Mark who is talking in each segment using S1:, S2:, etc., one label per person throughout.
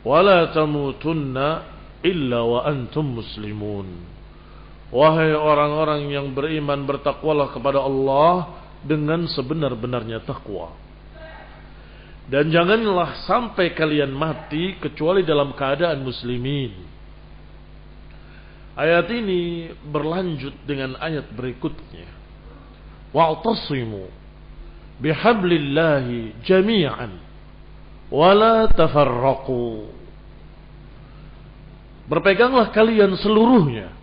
S1: Wala tamutunna illa wa antum muslimun. Wahai orang-orang yang beriman, bertakwalah kepada Allah dengan sebenar-benarnya takwa. Dan janganlah sampai kalian mati kecuali dalam keadaan muslimin. Ayat ini berlanjut dengan ayat berikutnya. Wa'tasimu bihablillahi jami'an wala tafarraqu. Berpeganglah kalian seluruhnya,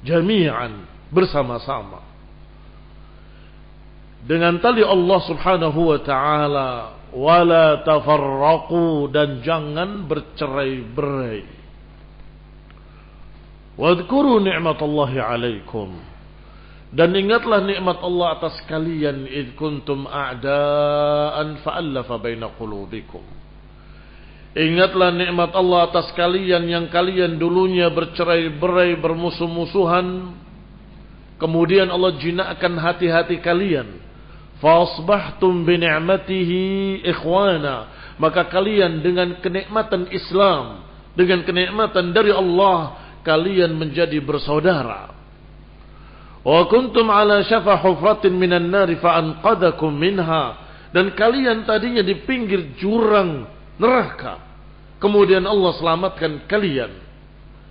S1: jami'an, bersama-sama, dengan tali Allah subhanahu wa ta'ala, wala tafarraqu, dan jangan bercerai-berai. Wadhkuru ni'matallahi alaikum, dan ingatlah nikmat Allah atas kalian, id kuntum a'daan fa'allafa baina qulubikum. Ingatlah nikmat Allah atas kalian yang kalian dulunya bercerai-berai, bermusuh-musuhan, kemudian Allah jinakkan hati-hati kalian. Fasbahtum bi ni'matihi ikhwana, maka kalian dengan kenikmatan Islam, dengan kenikmatan dari Allah, kalian menjadi bersaudara. Wa kuntum ala syafa hufratin minan nari fa anqadakum minha, dan kalian tadinya di pinggir jurang neraka, kemudian Allah selamatkan kalian.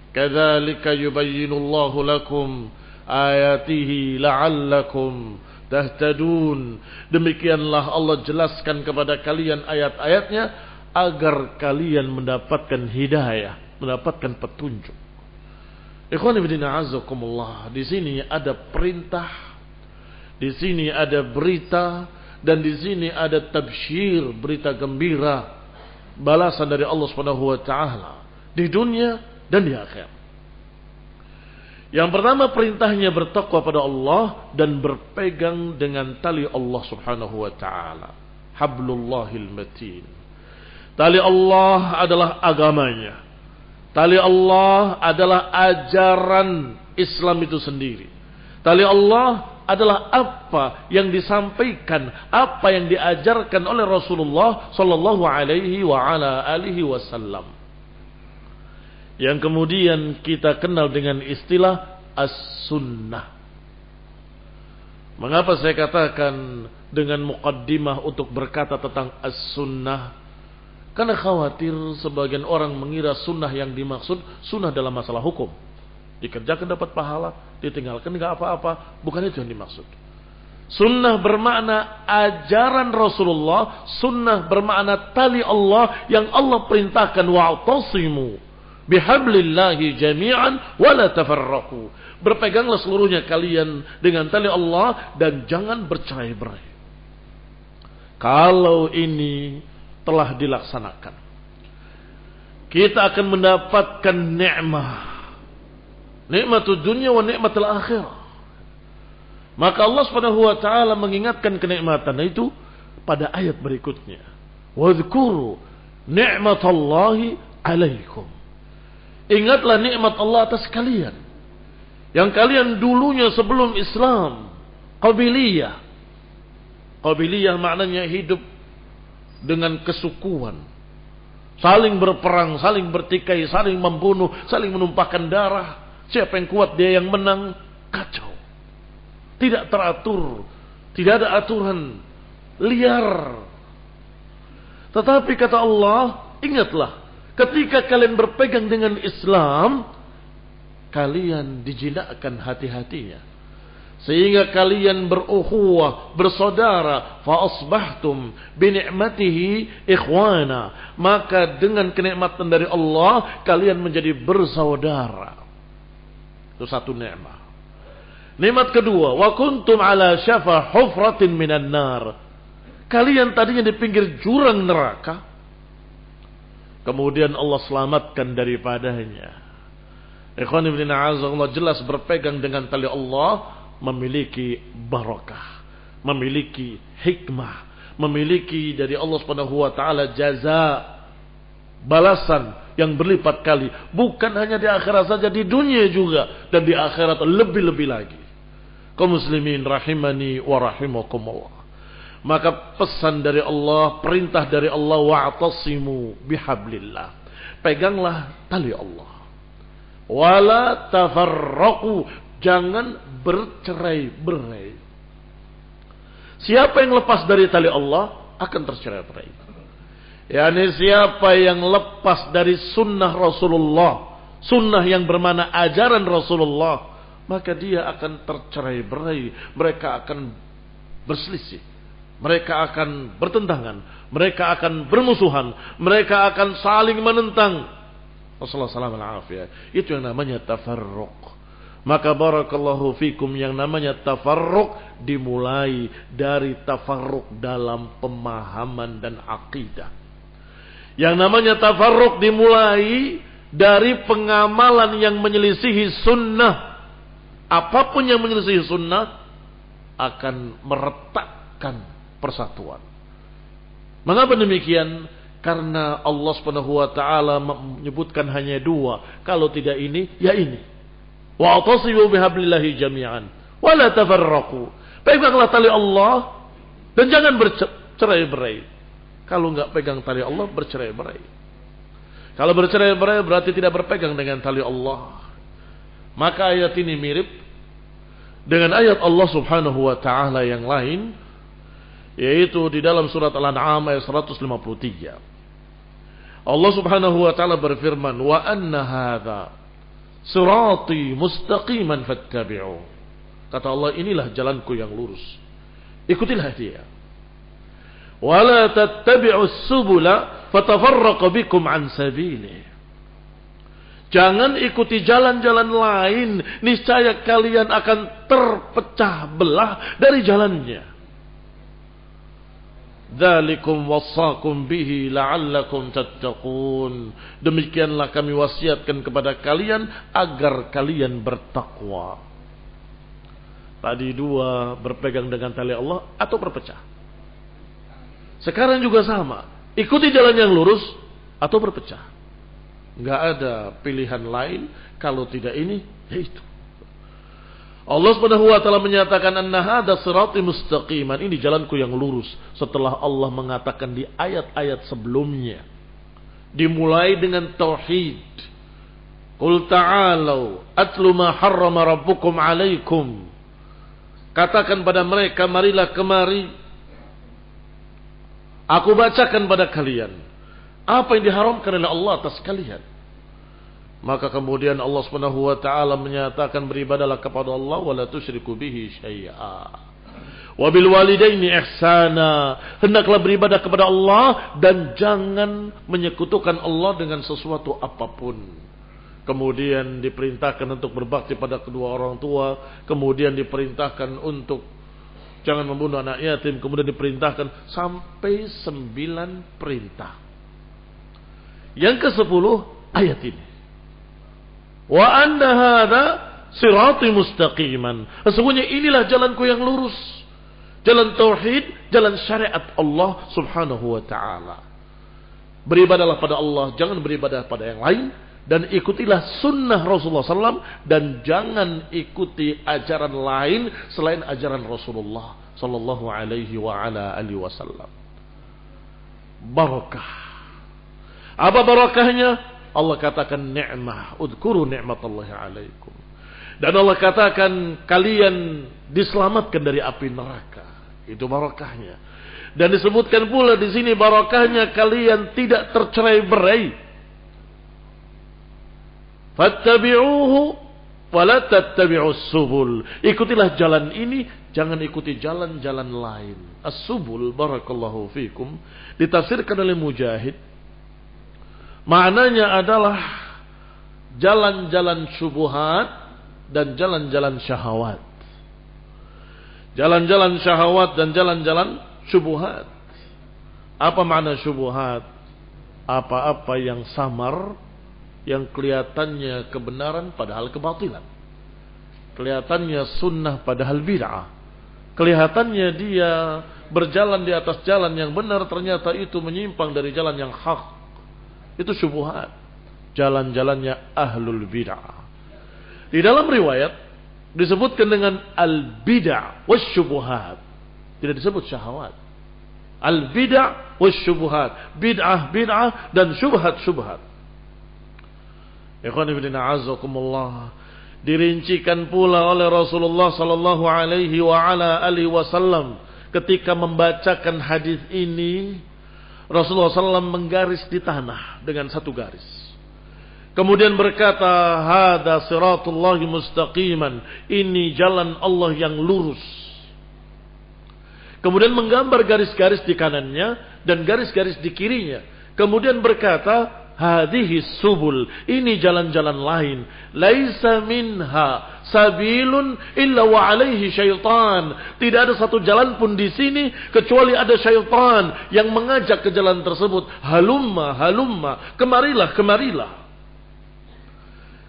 S1: Kadzalika yubayyinullahu lakum ayatihi la'allakum tahtadun. Demikianlah Allah jelaskan kepada kalian ayat-ayatnya agar kalian mendapatkan hidayah, mendapatkan petunjuk. Ikhwani fillah azakumullah, di sini ada perintah, di sini ada berita, dan di sini ada tabsyir, berita gembira, balasan dari Allah Subhanahu wa taala di dunia dan di akhirat. Yang pertama, perintahnya bertakwa pada Allah dan berpegang dengan tali Allah Subhanahu wa taala, hablullahil matin. Tali Allah adalah agamanya. Tali Allah adalah ajaran Islam itu sendiri. Tali Allah adalah apa yang disampaikan, apa yang diajarkan oleh Rasulullah sallallahu alaihi wa ala alihi wasallam, yang kemudian kita kenal dengan istilah as-sunnah. Mengapa saya katakan dengan muqaddimah untuk berkata tentang as-sunnah? Karena khawatir sebagian orang mengira sunnah yang dimaksud sunnah dalam masalah hukum. Dikerjakan dapat pahala, ditinggalkan enggak apa-apa. Bukan itu yang dimaksud. Sunnah bermakna ajaran Rasulullah. Sunnah bermakna tali Allah yang Allah perintahkan. Wa'tasimu bihablillahi jami'an wala tafarraqu. Berpeganglah seluruhnya kalian dengan tali Allah dan jangan bercerai-berai. Kalau ini telah dilaksanakan, kita akan mendapatkan nikmatud dunia wa nikmatul akhirah. Maka Allah Subhanahu wa taala mengingatkan kenikmatan itu pada ayat berikutnya. Wadhkuru ni'matallahi alaikum. Ingatlah nikmat Allah atas kalian, yang kalian dulunya sebelum Islam qabiliyah. Qabiliyah maknanya hidup dengan kesukuan, saling berperang, saling bertikai, saling membunuh, saling menumpahkan darah. Siapa yang kuat dia yang menang. Kacau, tidak teratur, tidak ada aturan, liar. Tetapi kata Allah, ingatlah ketika kalian berpegang dengan Islam, kalian dijinakkan hati-hatinya, sehingga kalian berukhuwah, bersaudara. Fa asbahtum bi ni'matihi ikhwana, maka dengan kenikmatan dari Allah kalian menjadi bersaudara. Itu satu nikmat. Nikmat kedua, wa kuntum ala syafa hufratin minan nar. Kalian tadinya di pinggir jurang neraka, kemudian Allah selamatkan daripadanya. Ikhwan ibn a'azakullah, jelas berpegang dengan tali Allah memiliki barakah, memiliki hikmah, memiliki dari Allah Subhanahu wa taala jaza, balasan yang berlipat kali, bukan hanya di akhirat saja, di dunia juga, dan di akhirat lebih-lebih lagi. Kaum muslimin rahimani wa rahimakumullah. Maka pesan dari Allah, perintah dari Allah, wa'tasimu bihablillah. Peganglah tali Allah. Wala tafarraqu, jangan bercerai-berai. Siapa yang lepas dari tali Allah akan tercerai-berai. Yani siapa yang lepas dari sunnah Rasulullah, sunnah yang bermana ajaran Rasulullah, maka dia akan tercerai-berai. Mereka akan berselisih, mereka akan bertentangan, mereka akan bermusuhan, mereka akan saling menentang. Rasulullah SAW, itu yang namanya tafarruq. Maka barakallahu fikum, yang namanya tafarruq dimulai dari tafarruq dalam pemahaman dan akidah. Yang namanya tafarruq dimulai dari pengamalan yang menyelisihi sunnah. Apapun yang menyelisihi sunnah akan meretakkan persatuan. Mengapa demikian? Karena Allah Subhanahu wa taala menyebutkan hanya dua. Kalau tidak ini, ya ini. Wa'tasimu bihablillahi jami'an wa la tafarraqu. Peganglah tali Allah dan jangan bercerai-berai. Kalau enggak pegang tali Allah, bercerai-berai. Kalau bercerai-berai berarti tidak berpegang dengan tali Allah. Maka ayat ini mirip dengan ayat Allah Subhanahu wa taala yang lain, yaitu di dalam surat Al-An'am ayat 153. Allah Subhanahu wa taala berfirman, "Wa anna hadza sirati mustaqiman fattabi'u." Kata Allah, inilah jalanku yang lurus, ikutilah dia. "Wa la tattabi'us subula fatafarraqa bikum an sabilihi." Jangan ikuti jalan-jalan lain, niscaya kalian akan terpecah belah dari jalannya. Dzalikum wassakum bihi la'allakum tattaqun. Demikianlah kami wasiatkan kepada kalian agar kalian bertakwa. Tadi dua, berpegang dengan tali Allah atau berpecah. Sekarang juga sama, ikuti jalan yang lurus atau berpecah. Enggak ada pilihan lain. Kalau tidak ini, ya itu. Allah Subhanahu wa taala menyatakan, "Anna hadza sirati mustaqiman." Ini jalanku yang lurus. Setelah Allah mengatakan di ayat-ayat sebelumnya, dimulai dengan tauhid. Qul ta'alu atlu ma harrama rabbukum 'alaikum. Katakan pada mereka, marilah kemari, aku bacakan pada kalian apa yang diharamkan oleh Allah atas kalian. Maka kemudian Allah Subhanahu wa taala menyatakan, beribadalah kepada Allah wa la tusyriku bihi syai'a. Wa bil walidaini ihsana. Hendaklah beribadah kepada Allah dan jangan menyekutukan Allah dengan sesuatu apapun. Kemudian diperintahkan untuk berbakti pada kedua orang tua, kemudian diperintahkan untuk jangan membunuh anak yatim, kemudian diperintahkan sampai 9 perintah. Yang ke-10 ayat ini. Wa anna hadza sirati mustaqiman. Sesungguhnya inilah jalanku yang lurus. Jalan tauhid, jalan syariat Allah Subhanahu wa taala. Beribadahlah pada Allah, jangan beribadah pada yang lain, dan ikutilah sunnah Rasulullah SAW, dan jangan ikuti ajaran lain selain ajaran Rasulullah sallallahu alaihi wa ala alihi wasallam. Barakah. Apa barakahnya? Allah katakan ni'mah, udhkuru ni'matallahi alaikum. Dan Allah katakan kalian diselamatkan dari api neraka. Itu barakahnya. Dan disebutkan pula di sini barakahnya kalian tidak tercerai-berai. Fattabi'uhu wa la tattabi'us subul. Ikutilah jalan ini, jangan ikuti jalan-jalan lain. As-subul, barakallahu fikum, ditafsirkan oleh Mujahid, maknanya adalah jalan-jalan syubhat dan jalan-jalan syahwat. Jalan-jalan syahwat dan jalan-jalan syubhat. Apa makna syubhat? Apa-apa yang samar, yang kelihatannya kebenaran padahal kebatilan. Kelihatannya sunnah padahal bid'ah. Kelihatannya dia berjalan di atas jalan yang benar, ternyata itu menyimpang dari jalan yang hak. Itu syubhat, jalan-jalannya ahlul bid'ah. Di dalam riwayat disebutkan dengan al-bid'ah wasyubuhat, tidak disebut syahwat. Al-bid'ah wasyubhat. Bid'ah dan syubhat. Ikhwan fillah a'azzakumullah. Dirincikan pula oleh Rasulullah sallallahu alaihi wa ala alihi wasallam ketika membacakan hadis ini. Rasulullah SAW menggaris di tanah dengan satu garis. Kemudian berkata, hada siratullahi mustaqiman. Ini jalan Allah yang lurus. Kemudian menggambar garis-garis di kanannya dan garis-garis di kirinya. Kemudian berkata, hadhihi subul, ini jalan-jalan lain. Laisa minha sabilun illa wa alaihi syaitan. Tidak ada satu jalan pun di sini kecuali ada syaitan yang mengajak ke jalan tersebut. Halumma, kemarilah.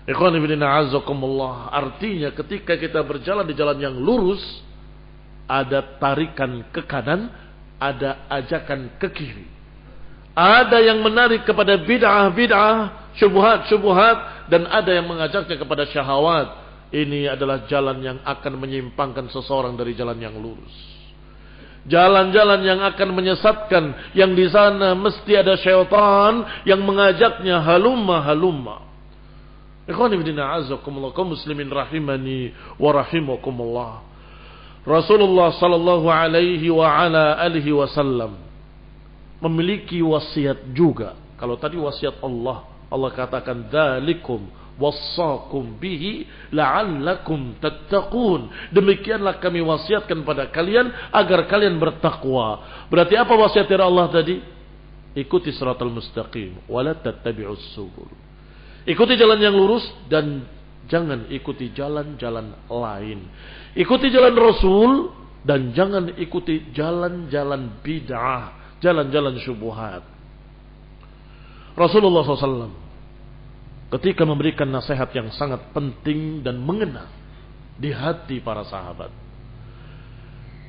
S1: Ikhwan fillah a'azzakumullah. Artinya ketika kita berjalan di jalan yang lurus, ada tarikan ke kanan, ada ajakan ke kiri. Ada yang menarik kepada bid'ah, syubhat, dan ada yang mengajaknya kepada syahwat. Ini adalah jalan yang akan menyimpangkan seseorang dari jalan yang lurus. Jalan-jalan yang akan menyesatkan, yang di sana mesti ada syaitan yang mengajaknya halumma. Ikhwan fillah a'azzakumullah, kaum muslimin rahimani wa rahimakumullah. Rasulullah sallallahu alaihi wa ala alihi wasallam memiliki wasiat juga. Kalau tadi wasiat Allah katakan dzalikum wassakum bihi la'allakum tattaqun. Demikianlah kami wasiatkan pada kalian agar kalian bertakwa. Berarti apa wasiat dari Allah tadi? Ikuti siratal mustaqim wa la tattabi'us subul. Ikuti jalan yang lurus dan jangan ikuti jalan-jalan lain. Ikuti jalan Rasul dan jangan ikuti jalan-jalan bid'ah, jalan-jalan syubhat. Rasulullah SAW ketika memberikan nasihat yang sangat penting dan mengena di hati para sahabat,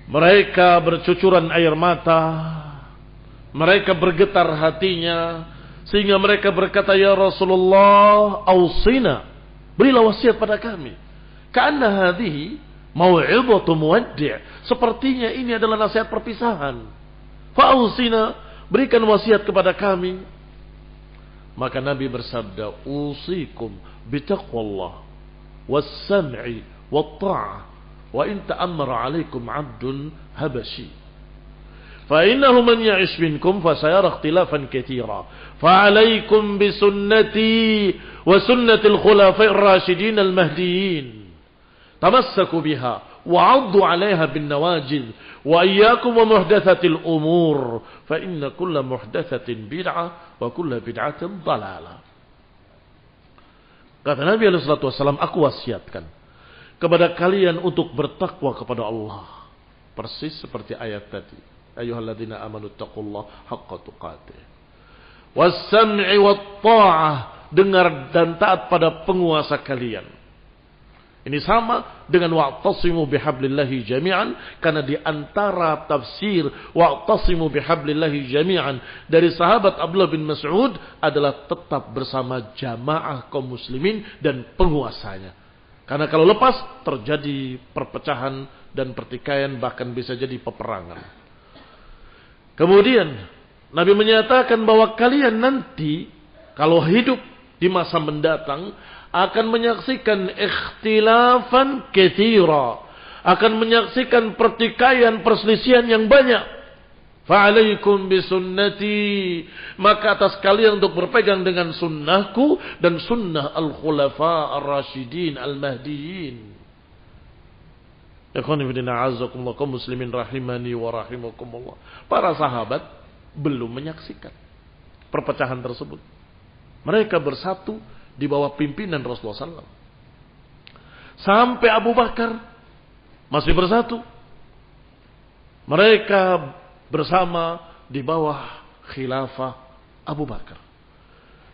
S1: mereka bercucuran air mata, mereka bergetar hatinya, sehingga mereka berkata, ya Rasulullah, ausina, berilah wasiat pada kami. Ka'anna hadhihi mau'izatu muwaddi', sepertinya ini adalah nasihat perpisahan. Fa'ausina, berikan wasiat kepada kami. Maka Nabi bersabda, usikum bitaqwallah was-sam'i wat-ta'ah wa in ta'ammara 'alaikum 'abdun habashi fa innahu man ya'ish minkum fasayara ikhtilafan katsira fa 'alaikum bi sunnati wa sunnati al-khulafa'ir rasyidin al-mahdiyyin tamassaku biha wa 'addu 'alaiha bin nawajid wa iyyakum wa muhdatsatil umur fa inna kulla muhdatsatin bid'ah wa kulla bid'atin dhalalah. Kata Nabi sallallahu alaihi wasallam, aku wasiatkan kepada kalian untuk bertakwa kepada Allah, persis seperti ayat tadi, ayyuhalladzina amanu taqullaha haqqa tuqatih was-sam'i wat-tha'ah, dengar dan taat pada penguasa kalian. Ini sama dengan wa'tasimu bihablillahi jami'an, karena di antara tafsir wa'tasimu bihablillahi jami'an dari sahabat Abdullah bin Mas'ud adalah tetap bersama jamaah kaum muslimin dan penguasanya. Karena kalau lepas terjadi perpecahan dan pertikaian, bahkan bisa jadi peperangan. Kemudian Nabi menyatakan bahwa kalian nanti kalau hidup di masa mendatang akan menyaksikan ikhtilafan katsira, akan menyaksikan pertikaian, perselisihan yang banyak. Fa'alaikum bisunnati, maka atas kalian untuk berpegang dengan sunnahku dan sunnah al-khulafa ar-rasyidin al-mahdiyyin. Ikhwan fillah a'azzakumullah, kaum muslimin rahimani wa rahimakumullah. Para sahabat belum menyaksikan perpecahan tersebut. Mereka bersatu di bawah pimpinan Rasulullah SAW. Sampai Abu Bakar masih bersatu. Mereka bersama di bawah khilafah Abu Bakar.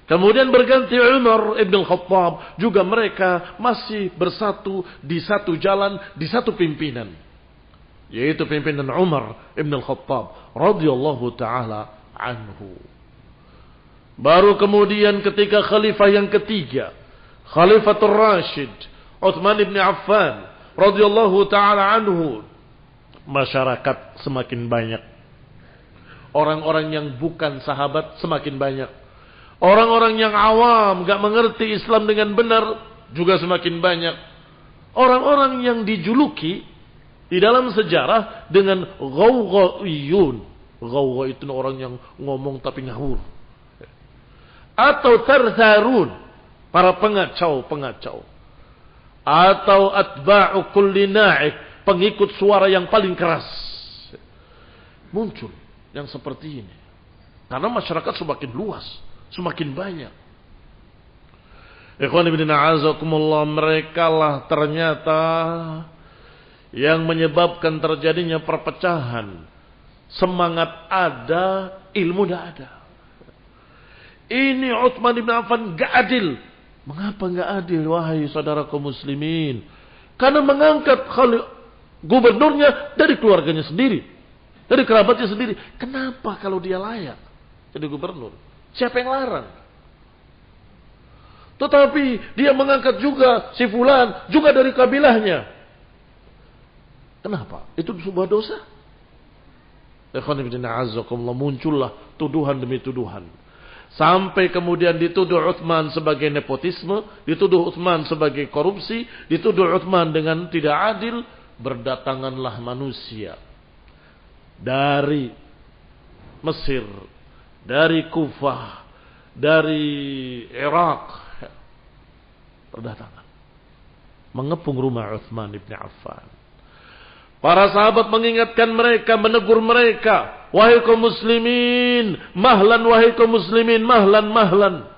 S1: Kemudian berganti Umar ibn al-Khattab, juga mereka masih bersatu di satu jalan, di satu pimpinan, yaitu pimpinan Umar ibn al-Khattab radhiyallahu taala anhu. Baru kemudian ketika khalifah yang ketiga, Khalifatul Rashid Utsman bin Affan radhiyallahu taala anhu, masyarakat semakin banyak, Orang-orang yang bukan sahabat semakin banyak. Orang-orang yang awam, gak mengerti Islam dengan benar juga semakin banyak. Orang-orang yang dijuluki di dalam sejarah dengan ghawghaiyun. Ghawgha itu orang yang ngomong tapi ngawur. Atau tartharun, para pengacau-pengacau. Atau atba'u kulli na'ik, pengikut suara yang paling keras. Muncul yang seperti ini. Karena masyarakat semakin luas, semakin banyak. Ikhwan ibn a'azakumullah, mereka lah ternyata yang menyebabkan terjadinya perpecahan. Semangat ada, ilmu tidak ada. Ini Utsman bin Affan gak adil. Mengapa gak adil, wahai saudara kaum muslimin? Karena mengangkat gubernurnya dari keluarganya sendiri, dari kerabatnya sendiri. Kenapa kalau dia layak jadi gubernur? Siapa yang larang? Tetapi dia mengangkat juga si fulan, juga dari kabilahnya. Kenapa? Itu sebuah dosa. Ikhwan fillah, azakumullah, muncullah tuduhan demi tuduhan. Sampai kemudian dituduh Utsman sebagai nepotisme, dituduh Utsman sebagai korupsi, dituduh Utsman dengan tidak adil. Berdatanganlah manusia dari Mesir, dari Kufah, dari Irak, berdatangan mengepung rumah Utsman bin Affan. Para sahabat mengingatkan mereka, menegur mereka, wahai kaum muslimin, mahlan, wahai kaum muslimin, mahlan, mahlan.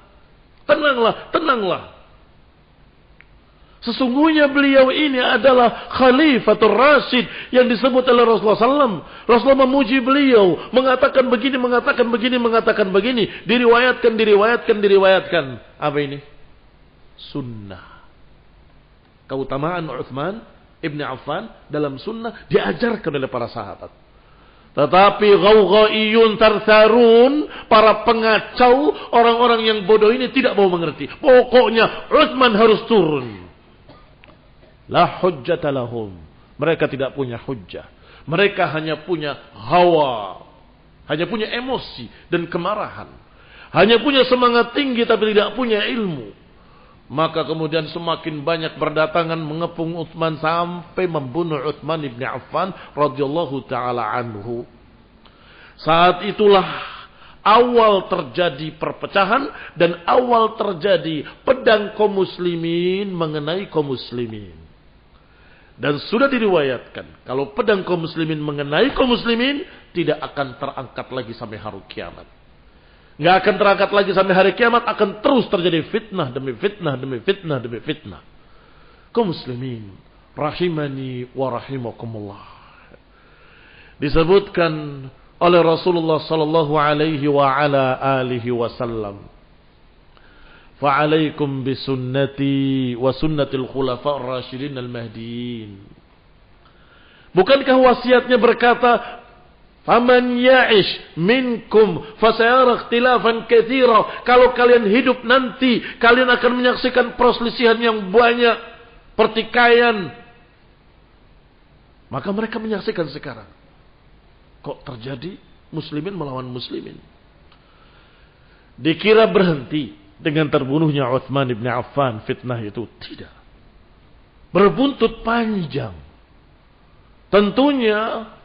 S1: Tenanglah, tenanglah. Sesungguhnya beliau ini adalah Khalifatul Rasyid yang disebut oleh Rasulullah SAW. Rasulullah memuji beliau, mengatakan begini, mengatakan begini, mengatakan begini. Diriwayatkan. Apa ini? Sunnah. Keutamaan Utsman Ibn Affan dalam sunnah diajarkan oleh para sahabat. Tetapi ghawghaiyun tartharun, para pengacau, orang-orang yang bodoh ini tidak mau mengerti. Pokoknya Utsman harus turun. La hujjata lahum. Mereka tidak punya hujjah. Mereka hanya punya hawa. Hanya punya emosi dan kemarahan. Hanya punya semangat tinggi tapi tidak punya ilmu. Maka kemudian semakin banyak berdatangan mengepung Utsman sampai membunuh Utsman ibn Affan radhiyallahu taala anhu. Saat itulah awal terjadi perpecahan dan awal terjadi pedang kaum muslimin mengenai kaum muslimin. Dan sudah diriwayatkan kalau pedang kaum muslimin mengenai kaum muslimin tidak akan terangkat lagi sampai hari kiamat. Nggak akan terangkat lagi sampai hari kiamat, akan terus terjadi fitnah demi fitnah demi fitnah demi fitnah. Kaum muslimin rahimani wa rahimakumullah. Disebutkan oleh Rasulullah sallallahu alaihi wa ala alihi wasallam, fa'alaikum bisunnati wa sunnatil khulafa ar-rasyidin al-mahdiin. Bukankah wasiatnya berkata, faman ya'ish minkum fasayara ikhtilafan katsira. Kalau kalian hidup nanti, kalian akan menyaksikan perselisihan yang banyak, pertikaian. Maka mereka menyaksikan sekarang. Kok terjadi muslimin melawan muslimin? Dikira berhenti dengan terbunuhnya Utsman bin Affan, fitnah itu tidak. Berbuntut panjang. Tentunya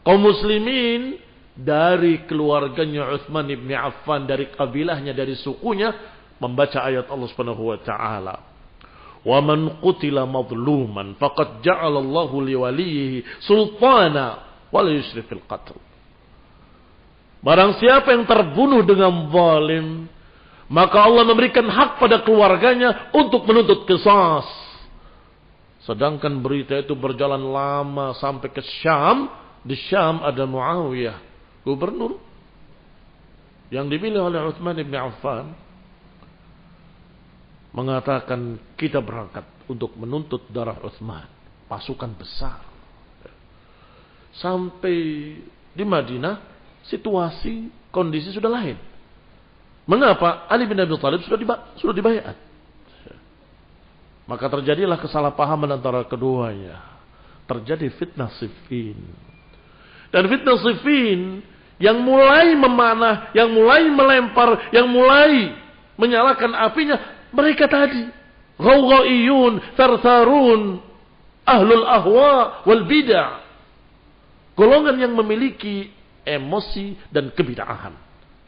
S1: kaum muslimin dari keluarganya Utsman bin Affan, dari kabilahnya, dari sukunya, membaca ayat Allah Subhanahu wa taala. Wa man qutila madluman faqad ja'ala Allahu liwaliyhi sultana wa la yusrif fil qatl. Barang siapa yang terbunuh dengan zalim, maka Allah memberikan hak pada keluarganya untuk menuntut qisas. Sedangkan berita itu berjalan lama sampai ke Syam. Di Syam ada Muawiyah, gubernur yang dipilih oleh Utsman bin Affan, mengatakan kita berangkat untuk menuntut darah Utsman. Pasukan besar. Sampai di Madinah, situasi, kondisi sudah lain. Mengapa? Ali bin Abi Thalib sudah dibayat. Maka terjadilah kesalahpahaman antara keduanya. Terjadi fitnah Siffin. Dan fitnah Siffin yang mulai memanah, yang mulai melempar, yang mulai menyalakan apinya, mereka tadi. Ghawghaiyun, thartharun, ahlul ahwa wal bid'ah. Golongan yang memiliki emosi dan kebid'ahan.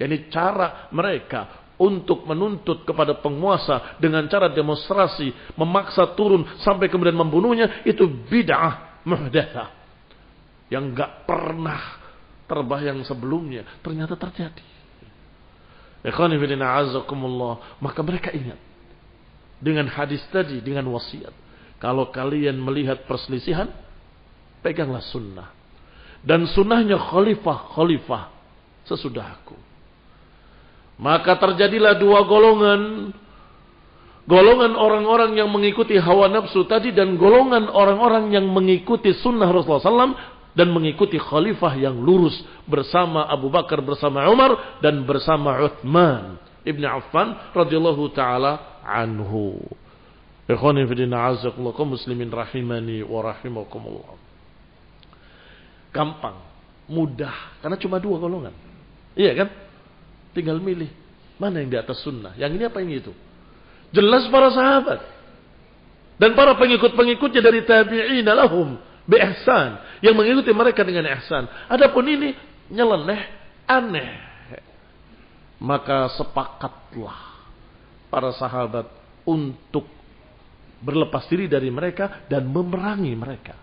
S1: Yani cara mereka untuk menuntut kepada penguasa dengan cara demonstrasi, memaksa turun sampai kemudian membunuhnya, itu bid'ah muhdatsah yang enggak pernah terbayang sebelumnya, ternyata terjadi. Ikhwani fillah azakumullah, maka mereka ingat dengan hadis tadi, dengan wasiat, kalau kalian melihat perselisihan, peganglah sunnah, dan sunnahnya khalifah sesudahku. Maka terjadilah dua golongan. Golongan orang-orang yang mengikuti hawa nafsu tadi, dan golongan orang-orang yang mengikuti sunnah Rasulullah SAW dan mengikuti khalifah yang lurus bersama Abu Bakar, bersama Umar, dan bersama Uthman ibn Affan radhiyallahu taala anhu. Ikhwani fillah azakumullah, muslimin rahimani wa rahimakumullah. Gampang, mudah, karena cuma dua golongan. Iya kan? Tinggal milih mana yang di atas sunnah, yang ini apa yang itu. Jelas para sahabat dan para pengikut-pengikutnya dari tabi'ina lahum bi ihsan, yang mengikuti mereka dengan ihsan. Adapun ini nyeleneh, aneh, maka sepakatlah para sahabat untuk berlepas diri dari mereka dan memerangi mereka.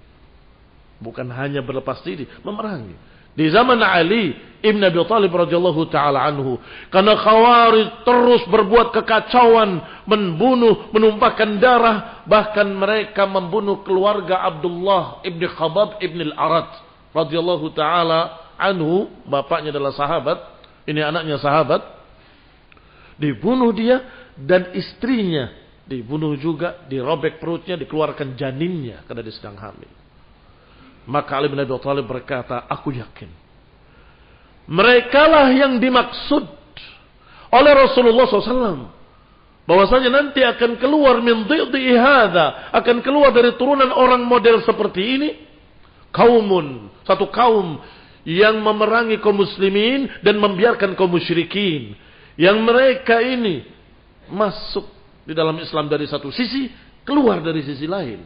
S1: Bukan hanya berlepas diri, memerangi. Di zaman Ali ibn Abi Thalib radhiyallahu taala anhu, karena Khawarij terus berbuat kekacauan, membunuh, menumpahkan darah, bahkan mereka membunuh keluarga Abdullah ibn Khabab ibn al-Arad radhiyallahu taala anhu, bapaknya adalah sahabat, ini anaknya sahabat. Dibunuh dia dan istrinya dibunuh juga, dirobek perutnya, dikeluarkan janinnya karena dia sedang hamil. Maka Ali bin Abi Thalib berkata, aku yakin merekalah yang dimaksud oleh Rasulullah SAW, bahwasanya nanti akan keluar min dhidhi hadza, akan keluar dari turunan orang model seperti ini, kaumun, satu kaum yang memerangi kaum muslimin dan membiarkan kaum musyrikin, yang mereka ini masuk di dalam Islam dari satu sisi, keluar dari sisi lain.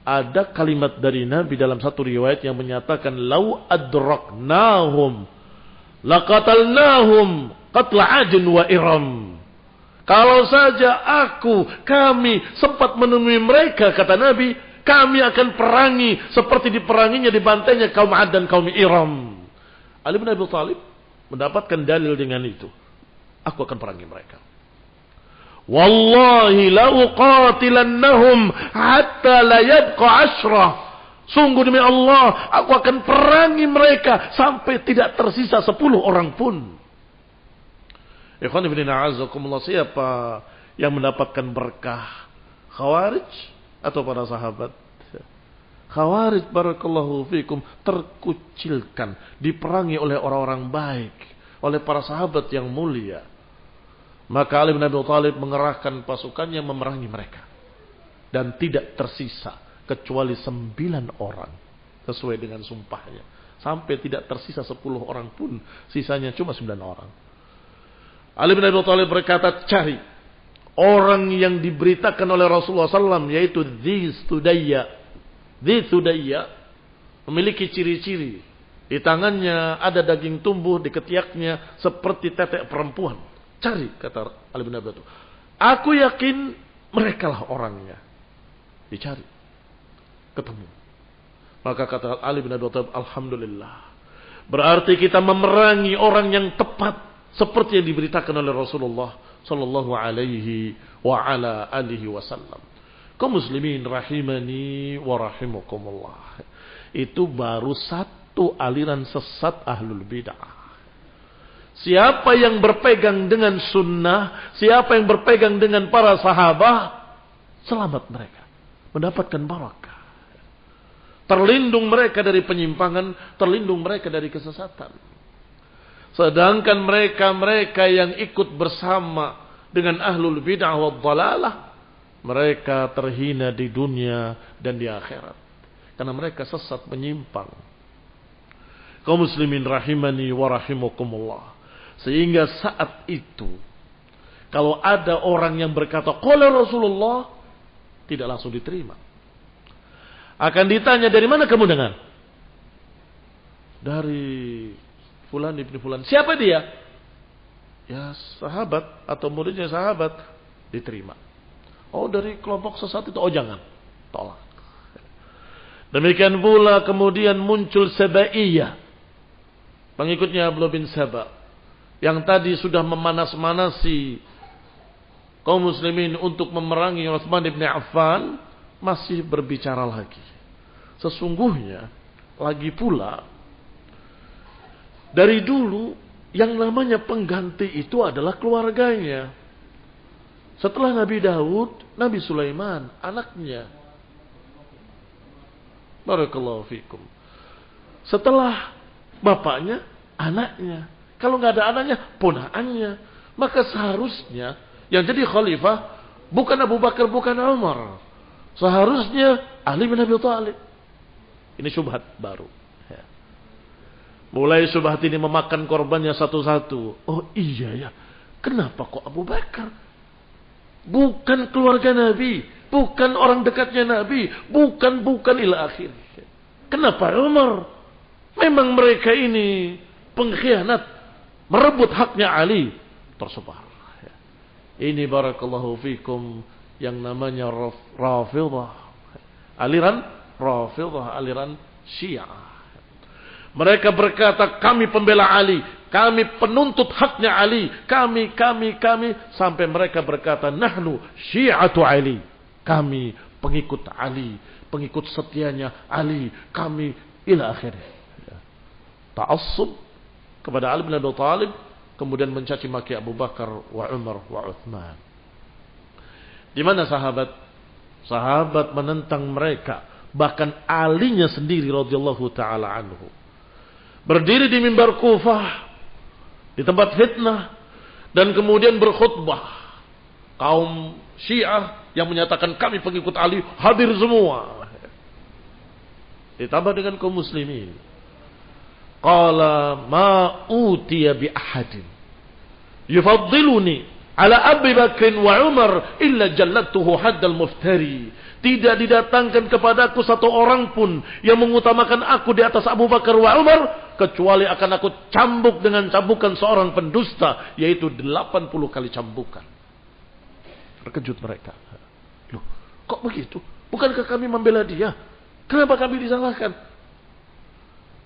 S1: Ada kalimat dari Nabi dalam satu riwayat yang menyatakan, lau adraknahum laqatalnahum qatla Adin wa Iram. Kalau saja kami sempat menemui mereka, kata Nabi, kami akan perangi seperti diperanginya, dibantainya kaum Ad dan kaum Iram. Ali bin Abi Thalib mendapatkan dalil dengan itu. Aku akan perangi mereka. Wallahi la uqatilannahum hatta la yabqa 10. Sungguh demi Allah, aku akan perangi mereka sampai tidak tersisa 10 orang pun. Ikhwan fillah azakumullah, siapa yang mendapatkan berkah? Khawarij atau para sahabat? Khawarij barakallahu fikum terkucilkan, diperangi oleh orang-orang baik, oleh para sahabat yang mulia. Maka Ali bin Abi Thalib mengerahkan pasukannya memerangi mereka. Dan tidak tersisa kecuali 9 orang. Sesuai dengan sumpahnya. Sampai tidak tersisa 10 orang pun. Sisanya cuma 9 orang. Ali bin Abi Thalib berkata, cari orang yang diberitakan oleh Rasulullah SAW, yaitu Dhi Sudayya. Memiliki ciri-ciri. Di tangannya ada daging tumbuh, di ketiaknya seperti tetek perempuan. Cari, kata Ali bin Abi Thalib. Aku yakin mereka lah orangnya. Dicari. Ketemu. Maka kata Ali bin Abi Thalib, alhamdulillah. Berarti kita memerangi orang yang tepat. Seperti yang diberitakan oleh Rasulullah sallallahu alaihi wa ala alihi wasallam. Kaum muslimin rahimani wa rahimakumullah. Itu baru satu aliran sesat ahlul bid'ah. Siapa yang berpegang dengan sunnah, siapa yang berpegang dengan para sahabat, selamat mereka, mendapatkan barakah. Terlindung mereka dari penyimpangan, terlindung mereka dari kesesatan. Sedangkan mereka yang ikut bersama dengan ahlul bid'ah wa dhalalah, mereka terhina di dunia dan di akhirat. Karena mereka sesat, menyimpang. Kaum muslimin rahimani wa rahimakumullah. Sehingga saat itu, kalau ada orang yang berkata, qala Rasulullah, tidak langsung diterima. Akan ditanya, dari mana kamu dengar? Dari Fulan ibn Fulan. Siapa dia? Ya sahabat atau muridnya sahabat. Diterima. Oh dari kelompok sesat itu. Oh jangan. Tolak. Demikian pula kemudian muncul Sabaiyah. Pengikutnya Abdullah bin Saba. Yang tadi sudah memanas-manasi kaum muslimin untuk memerangi Utsman bin Affan. Masih berbicara lagi. Sesungguhnya lagi pula dari dulu yang namanya pengganti itu adalah keluarganya. Setelah Nabi Daud, Nabi Sulaiman, anaknya. Barakallahu fikum. Setelah bapaknya, anaknya. Kalau nggak ada anaknya, ponakannya. Maka seharusnya yang jadi khalifah bukan Abu Bakar, bukan Umar. Seharusnya Ali bin Abi Thalib. Ini syubhat baru. Mulai syubhat ini memakan korbannya satu-satu. Oh iya ya, kenapa kok Abu Bakar? Bukan keluarga Nabi, bukan orang dekatnya Nabi, bukan ila akhir. Kenapa Umar? Memang mereka ini pengkhianat, merebut haknya Ali. Tersebar. Ini barakallahu fikum yang namanya Rafidhah. Aliran Rafidhah, aliran Syiah. Mereka berkata, kami pembela Ali, kami penuntut haknya Ali, kami, sampai mereka berkata, nahnu syi'atu Ali. Kami pengikut Ali, pengikut setianya Ali, kami ila akhirnya. Ta'assub kepada Ali bin Abi Thalib, kemudian mencaci maki Abu Bakar wa Umar wa Uthman. Di mana sahabat? Sahabat menentang mereka, bahkan alinya sendiri radhiyallahu taala anhu. Berdiri di mimbar Kufah, di tempat fitnah, dan kemudian berkhutbah. Kaum Syiah yang menyatakan kami pengikut Ali hadir semua. Ditambah dengan kaum muslimin. Qala ma utiya bi ahadin yufaddiluni ala Abi Bakr wa Umar illa jallatuhu haddal muftari. Tidak didatangkan kepadaku satu orang pun yang mengutamakan aku di atas Abu Bakar wa Umar, kecuali akan aku cambuk dengan cambukan seorang pendusta, yaitu 80 kali cambukan. Terkejut mereka. Loh, kok begitu? Bukankah kami membela dia? Kenapa kami disalahkan?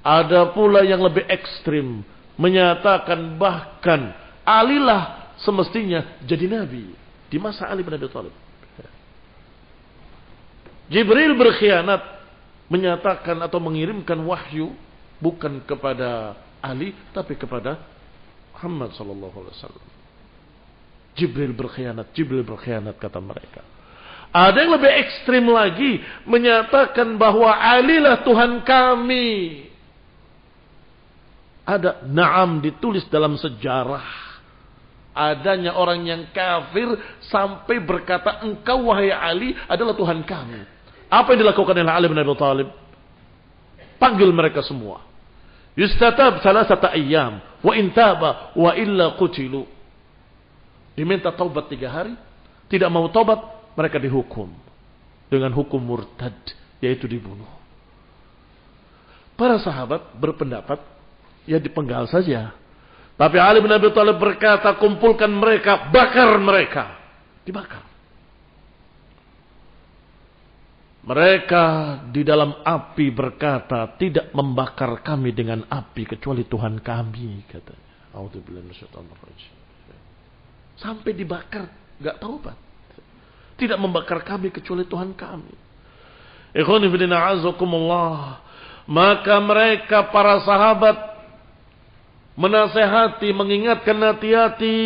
S1: Ada pula yang lebih ekstrim, menyatakan bahkan Alilah semestinya jadi nabi di masa Ali bin Abi Thalib. Jibril berkhianat, menyatakan atau mengirimkan wahyu bukan kepada Ali tapi kepada Muhammad sallallahu alaihi wasallam. Jibril berkhianat kata mereka. Ada yang lebih ekstrim lagi, menyatakan bahwa Alilah Tuhan kami. Ada na'am ditulis dalam sejarah. Adanya orang yang kafir sampai berkata, engkau wahai Ali adalah Tuhan kami. Apa yang dilakukan oleh Ali bin Abi Thalib? Panggil mereka semua. Yustatab salasata ayyam wa intaba wa illa qutilu. Diminta taubat 3 hari, tidak mau taubat, mereka dihukum dengan hukum murtad, yaitu dibunuh. Para sahabat berpendapat, ya dipenggal saja. Tapi Ali bin Abi Thalib berkata, kumpulkan mereka, bakar mereka. Dibakar. Mereka di dalam api berkata, tidak membakar kami dengan api kecuali Tuhan kami, katanya. A'udzubillahi minasyaitonir rajim. Sampai dibakar, enggak taubat. Tidak membakar kami kecuali Tuhan kami. Ikhwani fillah a'azzakumullah. Maka mereka para sahabat menasehati, mengingatkan, hati-hati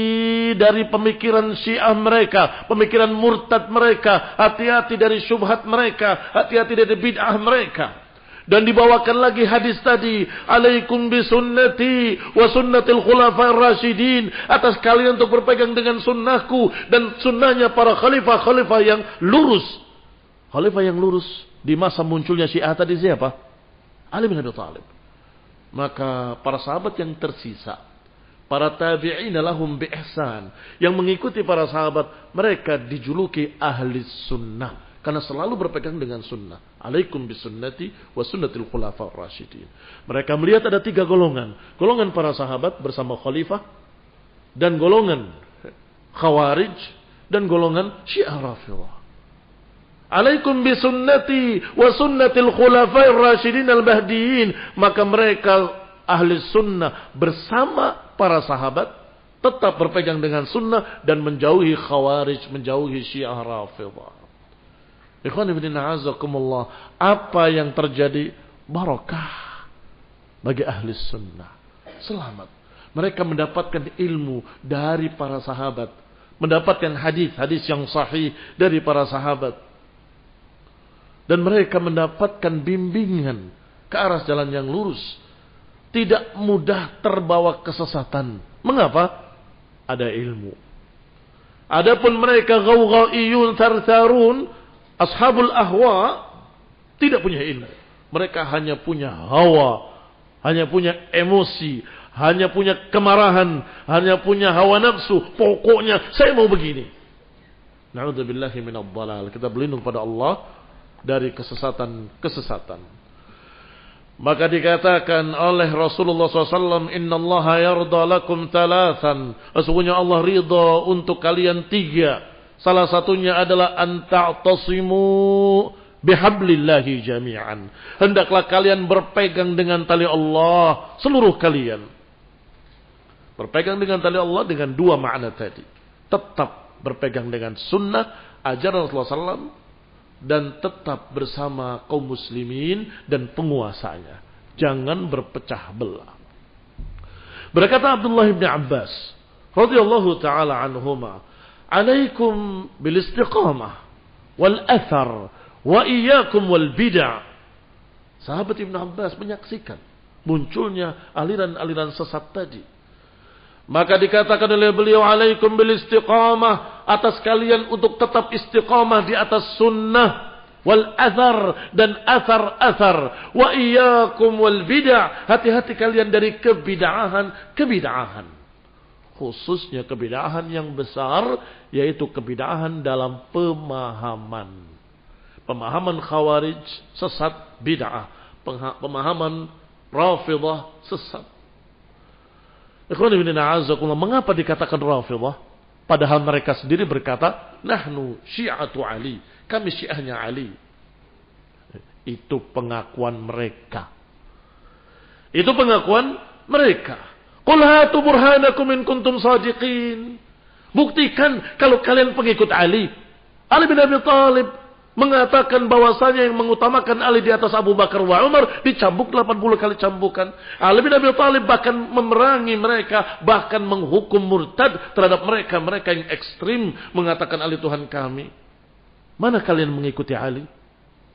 S1: dari pemikiran Syiah mereka, pemikiran murtad mereka, hati-hati dari syubhat mereka, hati-hati dari bid'ah mereka. Dan dibawakan lagi hadis tadi, alaikum bisunnati wa sunnatil khulafa'ir rasyidin, atas kalian untuk berpegang dengan sunnahku dan sunnahnya para khalifah-khalifah yang lurus. Khalifah yang lurus di masa munculnya Syiah tadi siapa? Ali bin Abi Thalib. Maka para sahabat yang tersisa, para tabi'in lahum bi ihsan, yang mengikuti para sahabat, mereka dijuluki ahli sunnah karena selalu berpegang dengan sunnah. Alaikum bisunnati wa sunnatil khulafaur rasyidin. Mereka melihat ada 3 golongan. Golongan para sahabat bersama khalifah, dan golongan khawarij, dan golongan Syiah Rafidhah. Alaikum bisunnati wa sunnatil khulafair rasyidin al-mahdiyyin. Maka mereka ahli sunnah bersama para sahabat tetap berpegang dengan sunnah dan menjauhi khawarij, menjauhi Syiah Rafidhah. Ikhwan fillah a'azzakumullah, apa yang terjadi? Barakah bagi ahli sunnah. Selamat. Mereka mendapatkan ilmu dari para sahabat, mendapatkan hadis-hadis yang sahih dari para sahabat. Dan mereka mendapatkan bimbingan ke arah jalan yang lurus. Tidak mudah terbawa kesesatan. Mengapa? Ada ilmu. Adapun mereka ghawghaiyun thartharun, ashabul ahwa, tidak punya ilmu. Mereka hanya punya hawa, hanya punya emosi, hanya punya kemarahan, hanya punya hawa nafsu. Pokoknya saya mau begini. Na'udzubillahi minadh dhalal. Kita berlindung pada Allah dari kesesatan-kesesatan. Maka dikatakan oleh Rasulullah SAW, Inna Allah yarda lakum thalathan. Sesungguhnya Allah ridha untuk kalian 3. Salah satunya adalah an ta'tasimu bihablillahi jami'an. Hendaklah kalian berpegang dengan tali Allah, seluruh kalian. Berpegang dengan tali Allah dengan 2 makna tadi. Tetap berpegang dengan sunnah, ajaran Rasulullah SAW, dan tetap bersama kaum muslimin dan penguasanya. Jangan berpecah belah. Berkata Abdullah bin Abbas radhiyallahu taala anhuma, "Alaikum bil istiqamah wal athar wa iyyakum wal bid'ah." Sahabat Ibnu Abbas menyaksikan munculnya aliran-aliran sesat tadi. Maka dikatakan oleh beliau, alaikum bil istiqamah, atas kalian untuk tetap istiqamah di atas sunnah, wal athar, dan athar-athar, wa iyyakum wal bid'ah, hati-hati kalian dari kebid'ahan, khususnya kebid'ahan yang besar, yaitu kebid'ahan dalam pemahaman. Pemahaman khawarij sesat, bid'ah. Pemahaman Rafidhah sesat. Ikhwan fillah a'azzakumullah, mengapa dikatakan Rafidhah? Padahal mereka sendiri berkata, nahnu syi'atu Ali, kami syiahnya Ali. Itu pengakuan mereka. Itu pengakuan mereka. Qul hatu burhanakum in kuntum sadiqin. Buktikan kalau kalian pengikut Ali. Ali bin Abi Thalib mengatakan bahwasanya yang mengutamakan Ali di atas Abu Bakar wa Umar dicambuk 80 kali cambukan. Ali bin Abi Thalib bahkan memerangi mereka, bahkan menghukum murtad terhadap mereka yang ekstrim mengatakan Ali Tuhan kami. Mana kalian mengikuti Ali?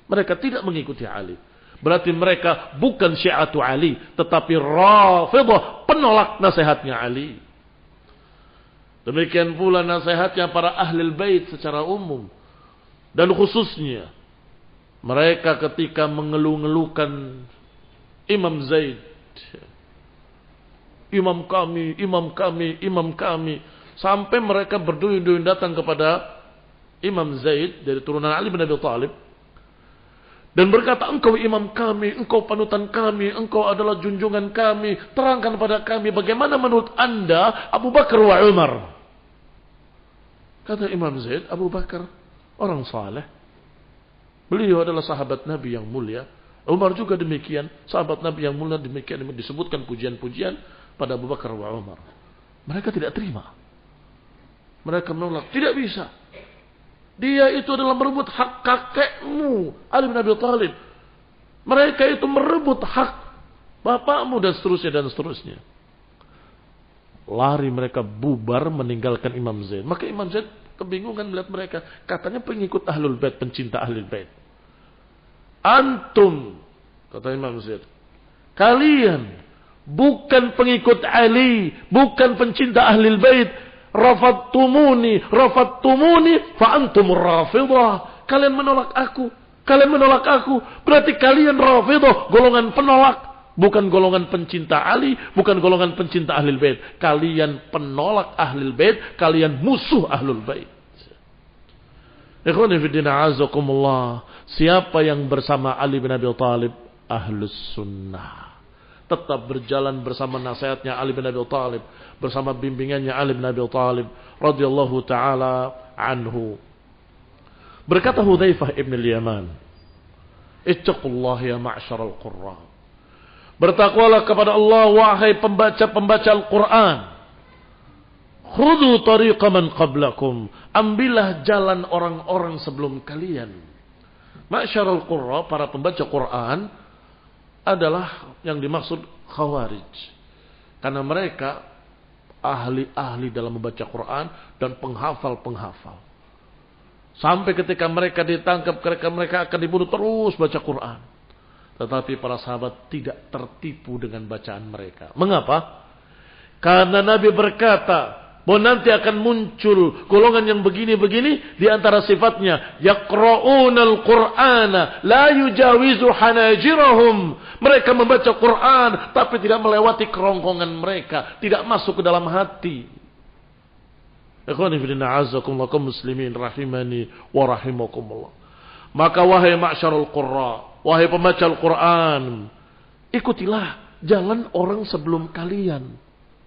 S1: Mereka tidak mengikuti Ali. Berarti mereka bukan syi'atu Ali, tetapi Rafidhah, penolak nasihatnya Ali. Demikian pula nasihatnya para ahlul bait secara umum. Dan khususnya mereka ketika mengeluh-ngeluhkan Imam Zaid, imam kami, sampai mereka berduyun-duyun datang kepada Imam Zaid dari turunan Ali bin Abi Thalib dan berkata, engkau imam kami, engkau panutan kami, engkau adalah junjungan kami, terangkan pada kami bagaimana menurut anda Abu Bakar wa Umar. Kata Imam Zaid, Abu Bakar orang saleh. Beliau adalah sahabat Nabi yang mulia. Umar juga demikian, sahabat Nabi yang mulia demikian. Disebutkan pujian-pujian pada Abu Bakar wa Umar. Mereka tidak terima. Mereka menolak, tidak bisa. Dia itu adalah merebut hak kakekmu, Ali bin Abi Thalib. Mereka itu merebut hak bapakmu dan seterusnya. Lari mereka, bubar meninggalkan Imam Zaid. Maka Imam Zaid kebingungan melihat mereka. Katanya pengikut Ahlul Bait, pencinta Ahlul Bait. Antum, kata Imam Zaid, kalian bukan pengikut Ali, bukan pencinta Ahlul Bait. Rafattumuni fa antumur Rafidhah. Kalian menolak aku. Berarti kalian Rafidhah, golongan penolak. bukan golongan pencinta Ali, bukan golongan pencinta Ahlul Bait. Kalian penolak Ahlul Bait, kalian musuh Ahlul Bait. Ikhwani fillah azakumullah. Siapa yang bersama Ali bin Abi Thalib? Ahlus Sunnah. Tetap berjalan bersama nasihatnya Ali bin Abi Thalib, bersama bimbingannya Ali bin Abi Thalib radhiyallahu taala anhu. Berkata Hudzaifah ibn al-Yaman, "Ittaqullah ya ma'syaral qurra." Bertakwalah kepada Allah wahai pembaca-pembaca Al-Qur'an. Khudhu tariqa man qablakum. Ambillah jalan orang-orang sebelum kalian. Ma'syarul qurra, para pembaca Quran adalah yang dimaksud Khawarij. Karena mereka ahli-ahli dalam membaca Quran dan penghafal-penghafal. Sampai ketika mereka ditangkap, mereka akan dibunuh terus baca Quran. Tetapi para sahabat tidak tertipu dengan bacaan mereka. Mengapa? Karena Nabi berkata bahwa nanti akan muncul golongan yang begini-begini, di antara sifatnya yaqra'unal Qur'ana la yujawizu hanajirahum. Mereka membaca Quran tapi tidak melewati kerongkongan mereka, tidak masuk ke dalam hati. Ikhwani fillah azakumullah kaum muslimin rahimani wa rahimakumullah. Maka wahai ma'syarul qurra, wahai pembaca Al-Quran, ikutilah jalan orang sebelum kalian.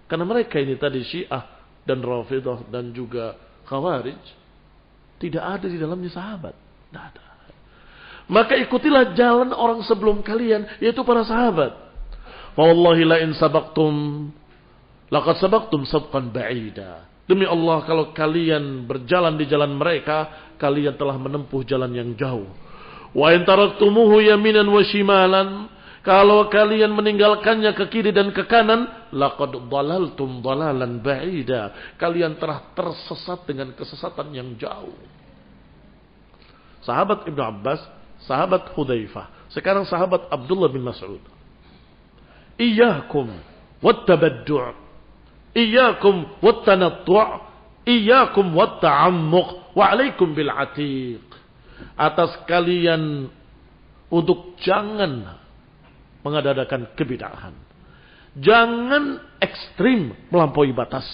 S1: Karena mereka ini tadi Syiah dan Rafidah dan juga Khawarij tidak ada di dalamnya sahabat. Tidak ada. Maka ikutilah jalan orang sebelum kalian, yaitu para sahabat. Wallahi la in sabaqtum laqad sabaqtum sabqan ba'ida. Demi Allah, kalau kalian berjalan di jalan mereka, kalian telah menempuh jalan yang jauh. Wa in taraktumuhu yaminan wa shimalan, kalau kalian meninggalkannya ke kiri dan ke kanan, laqad dhalaltum dhalalan ba'ida. Kalian telah tersesat dengan kesesatan yang jauh. Sahabat Ibnu Abbas, sahabat Hudzaifah, sekarang sahabat Abdullah bin Mas'ud. Iyyakum wat-tabaddu', iyyakum wat-tanattu', iyyakum wat-ta'ammuq, wa 'alaikum bil 'atiq. Atas kalian untuk jangan mengadakan kebid'ahan. Jangan ekstrim melampaui batas.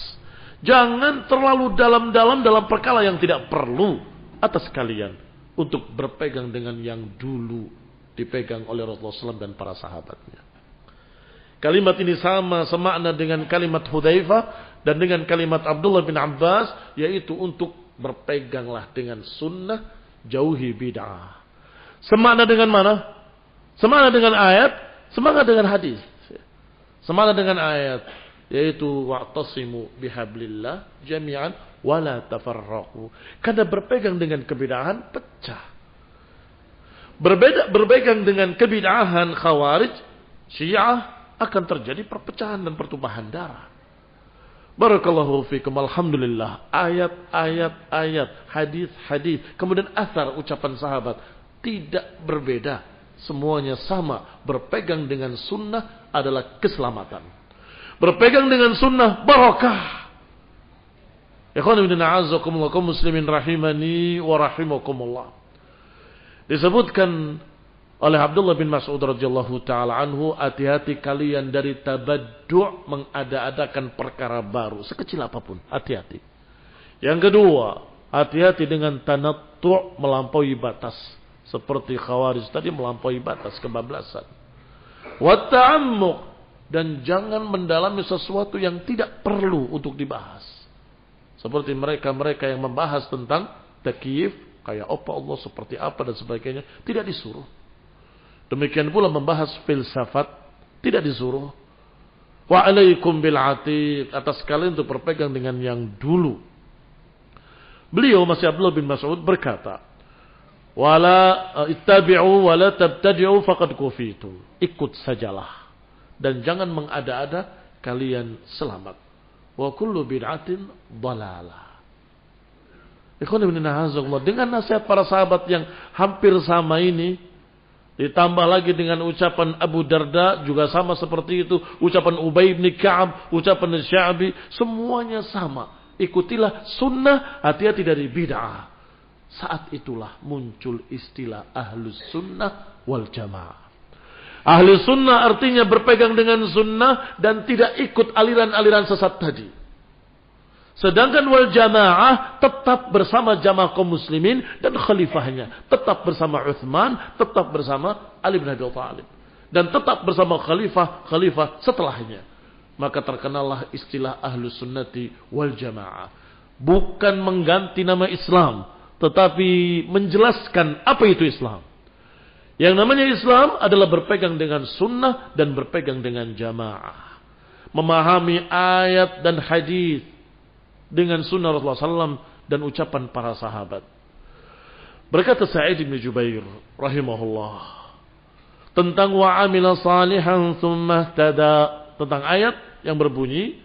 S1: Jangan terlalu dalam-dalam dalam perkara yang tidak perlu. Atas kalian untuk berpegang dengan yang dulu dipegang oleh Rasulullah SAW dan para sahabatnya. Kalimat ini sama semakna dengan kalimat Hudzaifah dan dengan kalimat Abdullah bin Abbas, yaitu untuk berpeganglah dengan sunnah, jauhi bid'ah. Semakna dengan mana? Semakna dengan ayat, semakna dengan hadis. Semakna dengan ayat, yaitu wa'tasimu bihablillah jami'an wa la tafarraqu. Karena berpegang dengan kebid'ahan pecah. Berpegang dengan kebid'ahan Khawarij, Syiah, akan terjadi perpecahan dan pertumpahan darah. Barakallahu fikum. Alhamdulillah. Ayat-ayat, hadis-hadis, kemudian athar ucapan sahabat tidak berbeda. Semuanya sama. Berpegang dengan sunnah adalah keselamatan. Berpegang dengan sunnah barakah. Ikhwan ibn a'azakumullah kaum muslimin rahimani wa rahimakumullah. Disebutkan oleh Abdullah bin Mas'ud radhiyallahu taala anhu, hati-hati kalian dari tabaddu', mengada-adakan perkara baru sekecil apapun, hati-hati. Yang kedua, hati-hati dengan tanattu', melampaui batas, seperti Khawarij tadi melampaui batas, kebablasan. Wa ta'ammuq, dan jangan mendalami sesuatu yang tidak perlu untuk dibahas. Seperti mereka-mereka yang membahas tentang takyif, kayak apa Allah, seperti apa dan sebagainya, tidak disuruh. Demikian pula membahas filsafat, tidak disuruh. Wa 'alaikum bil 'atiq, atas kalian untuk berpegang dengan yang dulu. Beliau masih Abdullah bin Mas'ud berkata, wala ittabi'u wala tabtadi'u faqad kufitum. Ikut sajalah dan jangan mengada-ada, kalian selamat. Wa kullu bid'atin dhalalah. Ikhwan ibn a'azakumullah, dengan nasihat para sahabat yang hampir sama ini, ditambah lagi dengan ucapan Abu Darda juga sama seperti itu, ucapan Ubay bin Ka'ab, ucapan Sya'bi, semuanya sama. Ikutilah sunnah, hati-hati dari bid'ah. Saat itulah muncul istilah ahlus sunnah wal jamaah. Ahli sunnah artinya berpegang dengan sunnah dan tidak ikut aliran-aliran sesat tadi. Sedangkan wal jamaah tetap bersama jamaah kaum muslimin dan khalifahnya. Tetap bersama Uthman, tetap bersama Ali bin Abi Thalib. Dan tetap bersama khalifah setelahnya. Maka terkenallah istilah ahlu sunnati wal jamaah. Bukan mengganti nama Islam, tetapi menjelaskan apa itu Islam. Yang namanya Islam adalah berpegang dengan sunnah dan berpegang dengan jamaah. Memahami ayat dan hadis dengan sunnah Rasulullah SAW dan ucapan para sahabat. Berkata Sa'id bin Jubair rahimahullah tentang wa amila salihan tsumma ihtada, tentang ayat yang berbunyi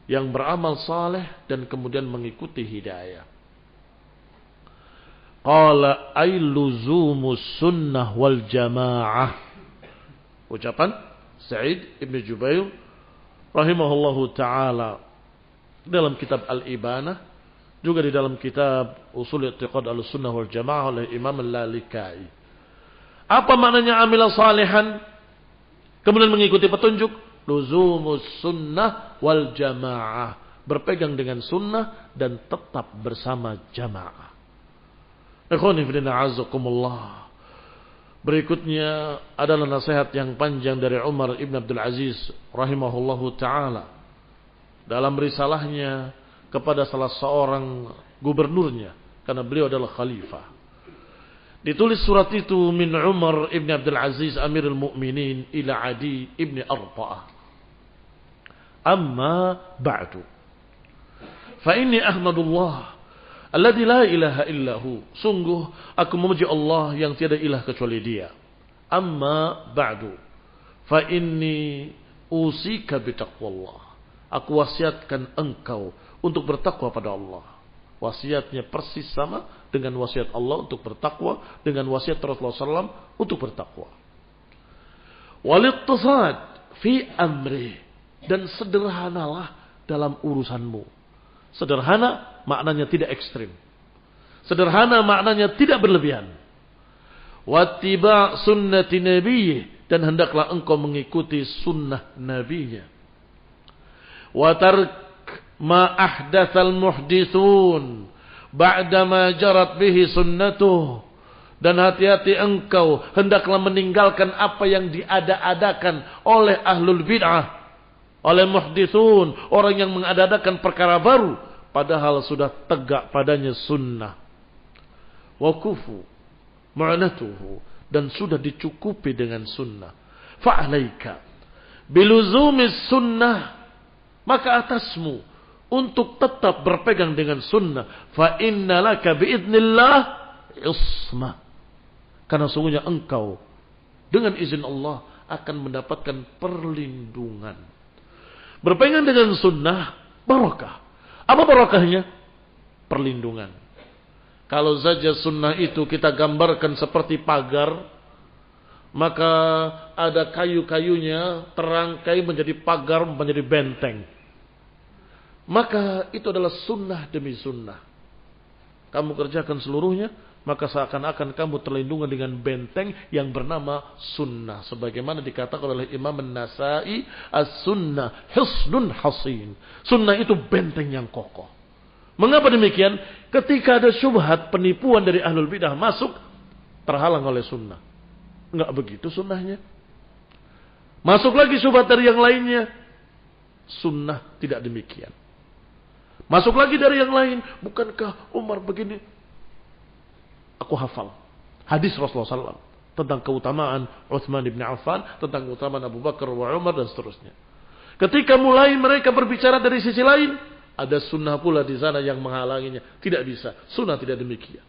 S1: yang beramal saleh dan kemudian mengikuti hidayah. Qala ay luzumus sunnah wal jamaah. Ucapan Sa'id ibn Jubair rahimahullahu ta'ala dalam kitab Al-Ibanah, juga di dalam kitab Usul I'tiqad Ahlussunnah wal Jamaah oleh Imam Al-Lalikai. Apa maknanya amila salihan kemudian mengikuti petunjuk? Luzumus sunnah wal jamaah, berpegang dengan sunnah dan tetap bersama jamaah. Ikhwani fillah azakumullah. Berikutnya adalah nasihat yang panjang dari Umar ibn Abdul Aziz rahimahullahu ta'ala dalam risalahnya kepada salah seorang gubernurnya, karena beliau adalah khalifah. Ditulis surat itu min Umar ibn Abdul Aziz Amirul Mu'minin ila Adi ibn Arta'ah. Amma ba'du. Fa inni ahmadullah alladzi la ilaha illahu. Sungguh aku memuji Allah yang tiada ilah kecuali Dia. Amma ba'du. Fa inni usika bitaqwallah. Aku wasiatkan engkau untuk bertakwa pada Allah. Wasiatnya persis sama dengan wasiat Allah untuk bertakwa, dengan wasiat Rasulullah SAW untuk bertakwa. Walittisad fi amri, dan sederhanalah dalam urusanmu. Sederhana maknanya tidak ekstrim. Sederhana maknanya tidak berlebihan. Wattiba sunnati nabiyyi, dan hendaklah engkau mengikuti sunnah nabinya. Watark ma ahdatsal muhditsun ba'dama jarat bihi sunnatuh, dan hati-hati engkau hendaklah meninggalkan apa yang diada-adakan oleh ahlul bid'ah, oleh muhditsun, orang yang mengada-adakan perkara baru padahal sudah tegak padanya sunnah. Wa kufu ma'natuhu, dan sudah dicukupi dengan sunnah. Fa'alaika biluzumis sunnah, maka atasmu untuk tetap berpegang dengan sunnah. Fa inna laka biidznillah ismah, karena sungguhnya engkau dengan izin Allah akan mendapatkan perlindungan. Berpegang dengan sunnah barakah. Apa barakahnya? Perlindungan. Kalau saja sunnah itu kita gambarkan seperti pagar, maka ada kayu-kayunya terangkai menjadi pagar, menjadi benteng. Maka itu adalah sunnah demi sunnah. Kamu kerjakan seluruhnya, maka seakan-akan kamu terlindungi dengan benteng yang bernama sunnah. Sebagaimana dikatakan oleh Imam An-Nasai, as-sunnah hisnun hasin. Sunnah itu benteng yang kokoh. Mengapa demikian? Ketika ada syubhat, penipuan dari ahlul bidah masuk, terhalang oleh sunnah. Enggak begitu sunnahnya. Masuk lagi syubhat dari yang lainnya, sunnah tidak demikian. Masuk lagi dari yang lain, bukankah Umar begini? Aku hafal hadis Rasulullah SAW tentang keutamaan Uthman bin Affan, tentang keutamaan Abu Bakar wa Umar dan seterusnya. Ketika mulai mereka berbicara dari sisi lain, ada sunnah pula di sana yang menghalanginya. Tidak bisa, sunnah tidak demikian.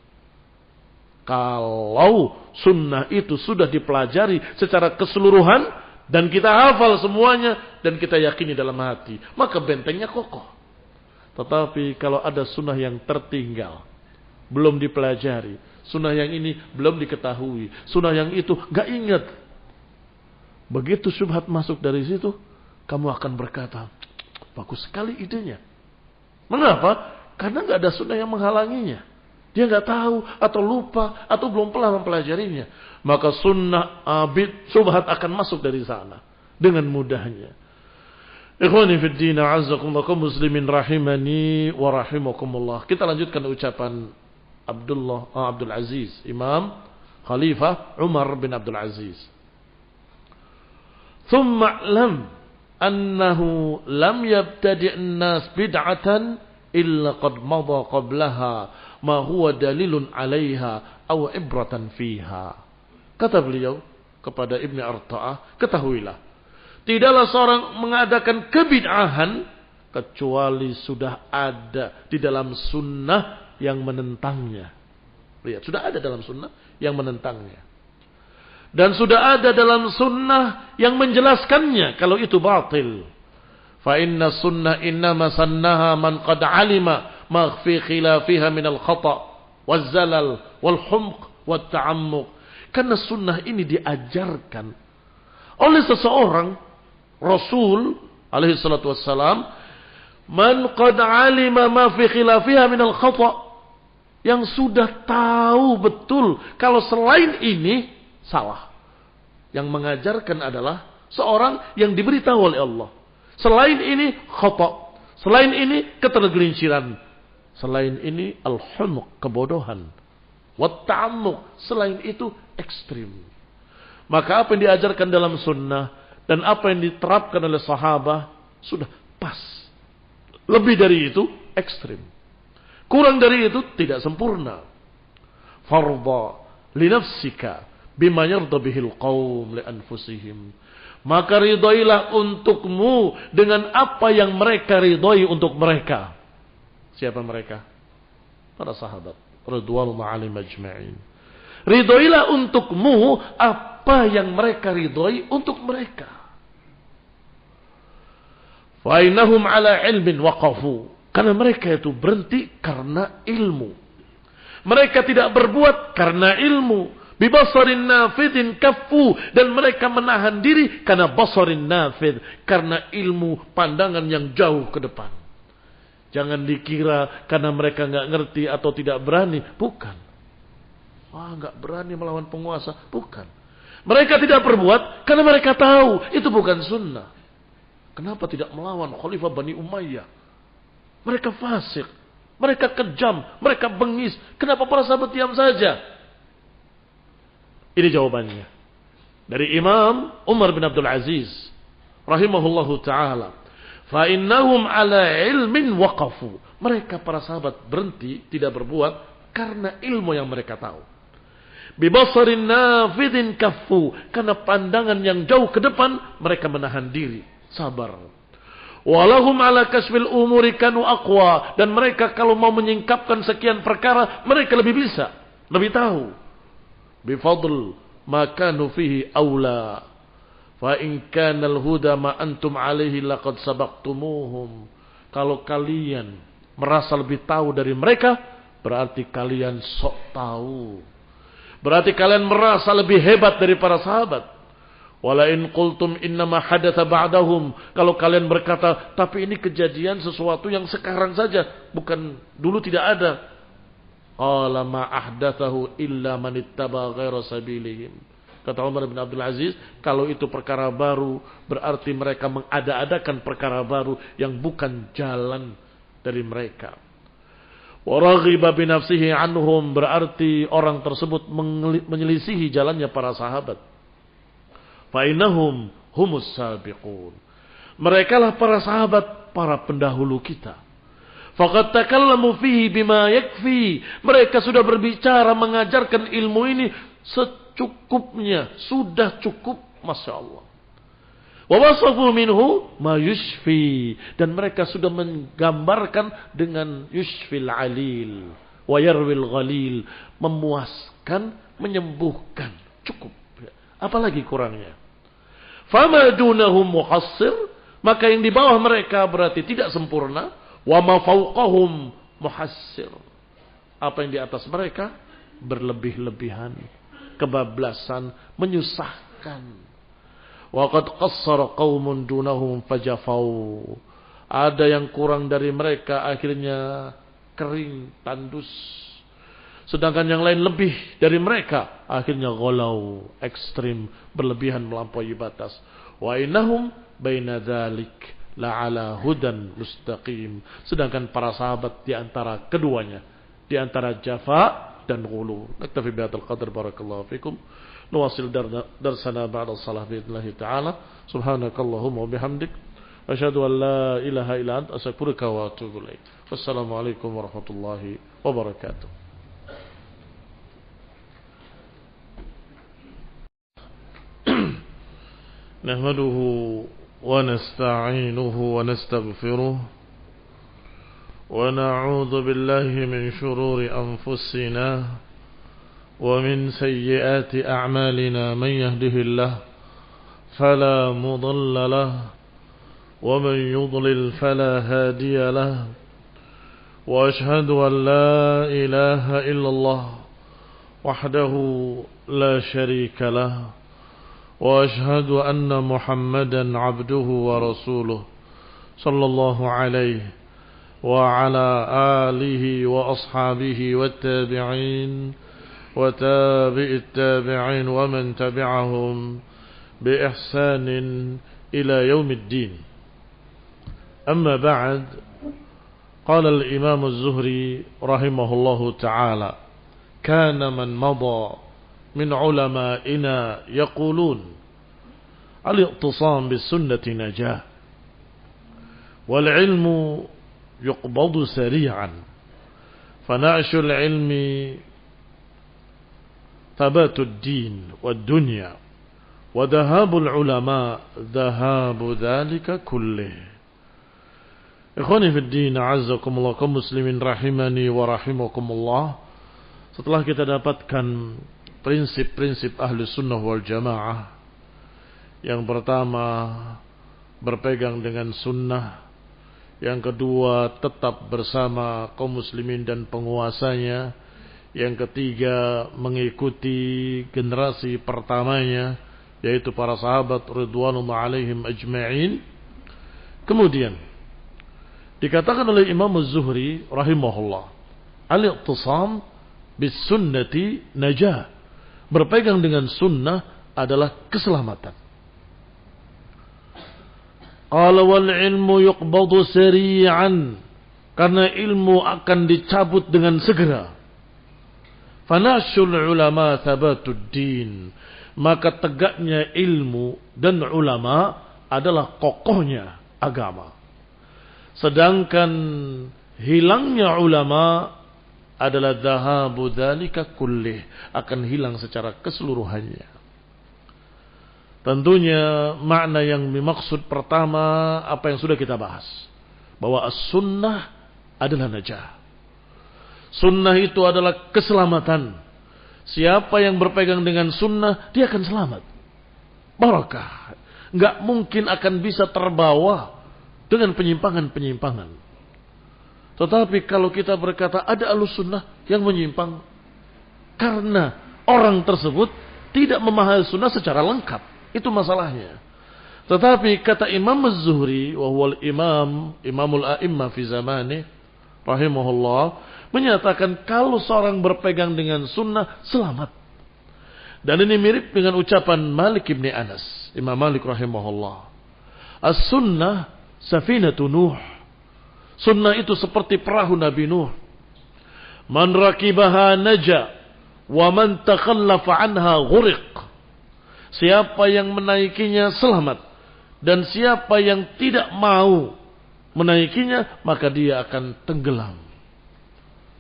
S1: Kalau sunnah itu sudah dipelajari secara keseluruhan dan kita hafal semuanya dan kita yakini dalam hati, maka bentengnya kokoh. Tetapi kalau ada sunnah yang tertinggal, belum dipelajari, sunnah yang ini belum diketahui, sunnah yang itu gak ingat, begitu syubhat masuk dari situ, kamu akan berkata, bagus sekali idenya. Mengapa? Karena gak ada sunnah yang menghalanginya. Dia nggak tahu atau lupa atau belum pernah mempelajarinya. Maka sunnah subhat akan masuk dari sana dengan mudahnya. Ikhwani fid din, a'azzakumullah kaum muslimin rahimani wa rahimakumullah. Kita lanjutkan ucapan Abdul Aziz, Imam Khalifah Umar bin Abdul Aziz. Thumma lam annahu lam yabtadi' an-nas bid'atan illa qad madha qablaha ma huwa dalilun 'alaiha aw ibratan fiha. Kata beliau kepada Ibnu Arta'ah, ketahuilah, tidaklah seorang mengadakan kebid'ahan kecuali sudah ada di dalam sunnah yang menentangnya. Lihat, sudah ada dalam sunnah yang menentangnya. Dan sudah ada dalam sunnah yang menjelaskannya kalau itu batil. Fa inna sunnah innama sannaha man qad alima ma fi khilafiha min al-khata' waz-zalal wal-humq wat-ta'ammuq. Karena sunnah ini diajarkan oleh seseorang, Rasul alaihi salatu wassalam, man qad alima ma fi khilafiha min al-khata', yang sudah tahu betul kalau selain ini salah. Yang mengajarkan adalah seorang yang diberitahu oleh Allah. Selain ini khata', selain ini ketergelinciran, selain ini al-humq, kebodohan, wat ta'ammuq, selain itu ekstrim. Maka apa yang diajarkan dalam sunnah dan apa yang diterapkan oleh sahabat sudah pas. Lebih dari itu ekstrim. Kurang dari itu tidak sempurna. Fardha li nafsika bima yarda bihil qaum li anfusihim. Maka ridailah untukmu dengan apa yang mereka ridai untuk mereka. Siapa mereka? Para sahabat radhiyallahu anhum ajma'in. Ridailah untukmu apa yang mereka ridai untuk mereka. Fa innahum ala ilmin waqafu. Karena mereka itu berhenti karena ilmu. Mereka tidak berbuat karena ilmu. Bibasarin nafidin kaffu. Dan mereka menahan diri karena basarin nafid. Karena ilmu pandangan yang jauh ke depan. Jangan dikira karena mereka nggak ngerti atau tidak berani. Bukan. Wah, nggak berani melawan penguasa. Bukan. Mereka tidak berbuat karena mereka tahu itu bukan sunnah. Kenapa tidak melawan Khalifah Bani Umayyah? Mereka fasik, mereka kejam, mereka bengis. Kenapa para sahabat diam saja? Ini jawabannya dari Imam Umar bin Abdul Aziz rahimahullahu ta'ala. Fa innahum ala ilmin waqafu. Mereka para sahabat berhenti tidak berbuat karena ilmu yang mereka tahu. Bibasarin nafidin kaffu. Karena pandangan yang jauh ke depan mereka menahan diri, sabar. Walahum ala kasfil umuri kanu aqwa. Dan mereka kalau mau menyingkapkan sekian perkara, mereka lebih bisa, lebih tahu. Bifadl ma kanu fihi awla. Fa in kana al-huda ma antum alaihi laqad sabaqtumuhum. Kalau kalian merasa lebih tahu dari mereka, berarti kalian sok tahu. Berarti kalian merasa lebih hebat dari para sahabat. Wala in qultum innama hadatsa ba'dahum. Kalau kalian berkata, tapi ini kejadian sesuatu yang sekarang saja, bukan dulu tidak ada. Qala ma ahdatsahu illa man ittaba ghaira sabilihim. Kata Umar bin Abdul Aziz, kalau itu perkara baru, berarti mereka mengada-adakan perkara baru yang bukan jalan dari mereka. Wa raghiba bi nafsihi anhum, berarti orang tersebut menyelisihi jalannya para sahabat. Fainahum humus sabiqun. Mereka lah para sahabat, para pendahulu kita. Faqad takallamu fihi bima yakfi. Mereka sudah berbicara mengajarkan ilmu ini secukupnya, sudah cukup, masya Allah. Wa wasafu minhu ma yushfi. Dan mereka sudah menggambarkan dengan yushfil alil wa yarwil ghalil, memuaskan, menyembuhkan, cukup. Apalagi kurangnya? Fama dunahum muhassir, maka yang di bawah mereka berarti tidak sempurna. Wa ma fawqahum muhassir, apa yang di atas mereka berlebih-lebihan, kebablasan, menyusahkan. Wa qad qassara qaumun dunahum fajafau. Ada yang kurang dari mereka akhirnya kering, tandus. sedangkan yang lain lebih dari mereka, akhirnya ghalau, ekstrim, berlebihan melampaui batas. Wa innahum baina dzalik la'ala hudan mustaqim. Sedangkan para sahabat di antara keduanya, di antara jafa dan ghulu. Naktafi bihadzal qadar, barakallahu fikum. Nuwasil darsana ba'da shalah bi'idznillah ta'ala. Subhanakallahumma wa bihamdik, asyhadu an la ilaha illa anta, astaghfiruka wa atubu ilaik. Wassalamualaikum warahmatullahi wabarakatuh. Nahmaduhu wa nasta'inuhu wa nastaghfiruh wa na'udzu billahi min shururi anfusina wa min sayyiati a'malina. Man yahdihillahu fala mudilla lahu wa man yudlil fala hadiya lahu. Wa ashhadu an la ilaha illallah wahdahu la syarika lahu wa ashhadu anna Muhammadan abduhu wa rasuluh sallallahu alaihi wa ala alihi wa ashabihi wa tabi'in wa tabi'it tabi'in wa man tabi'ahum bi ihsanin ila yaumiddin. Amma ba'd. Qala al-Imam az-Zuhri rahimahullahu ta'ala, kana man mada min ulama'ina yaqulun al-i'tisam bis-sunnati najah wal ilmu yuqbadu sari'an fana'shul ilmi thabatud din wad dunya wa dhahabul ulama dhahabu dhalika kullih. Ikhwani fid din, a'azzakumullah, kaum muslimin rahimani wa rahimakumullah. Setelah kita dapatkan prinsip-prinsip ahli sunnah wal jamaah, yang pertama berpegang dengan sunnah, yang kedua tetap bersama kaum muslimin dan penguasanya, yang ketiga mengikuti generasi pertamanya, yaitu para sahabat ridwanullah alaihim ajma'in. Kemudian dikatakan oleh Imam Az-Zuhri rahimahullah, al-i'tisam bis sunnati najah, berpegang dengan sunnah adalah keselamatan. Qala wal ilmu yuqbadu sari'an, karena ilmu akan dicabut dengan segera. Fanashul ulama thabatud din, maka tegaknya ilmu dan ulama adalah kokohnya agama. Sedangkan hilangnya ulama adalah dhahabu dzalika kullih, akan hilang secara keseluruhannya. Tentunya makna yang dimaksud pertama apa yang sudah kita bahas, bahwa as-sunnah adalah najah. Sunnah itu adalah keselamatan. Siapa yang berpegang dengan sunnah, dia akan selamat, barakah. Enggak mungkin akan bisa terbawa dengan penyimpangan-penyimpangan. Tetapi kalau kita berkata ada ahlus sunnah yang menyimpang, karena orang tersebut tidak memahami sunnah secara lengkap, itu masalahnya. Tetapi kata Imam Az-Zuhri, wa huwal imamul a'immah fi zamani rahimahullah, menyatakan kalau seorang berpegang dengan sunnah selamat. Dan ini mirip dengan ucapan Malik ibn Anas, Imam Malik rahimahullah. As-sunnah safinatu Nuh. Sunnah itu seperti perahu Nabi Nuh. Man rakibaha naja, wa man takhallafa anha ghuriq. Siapa yang menaikinya selamat, dan siapa yang tidak mau menaikinya, maka dia akan tenggelam.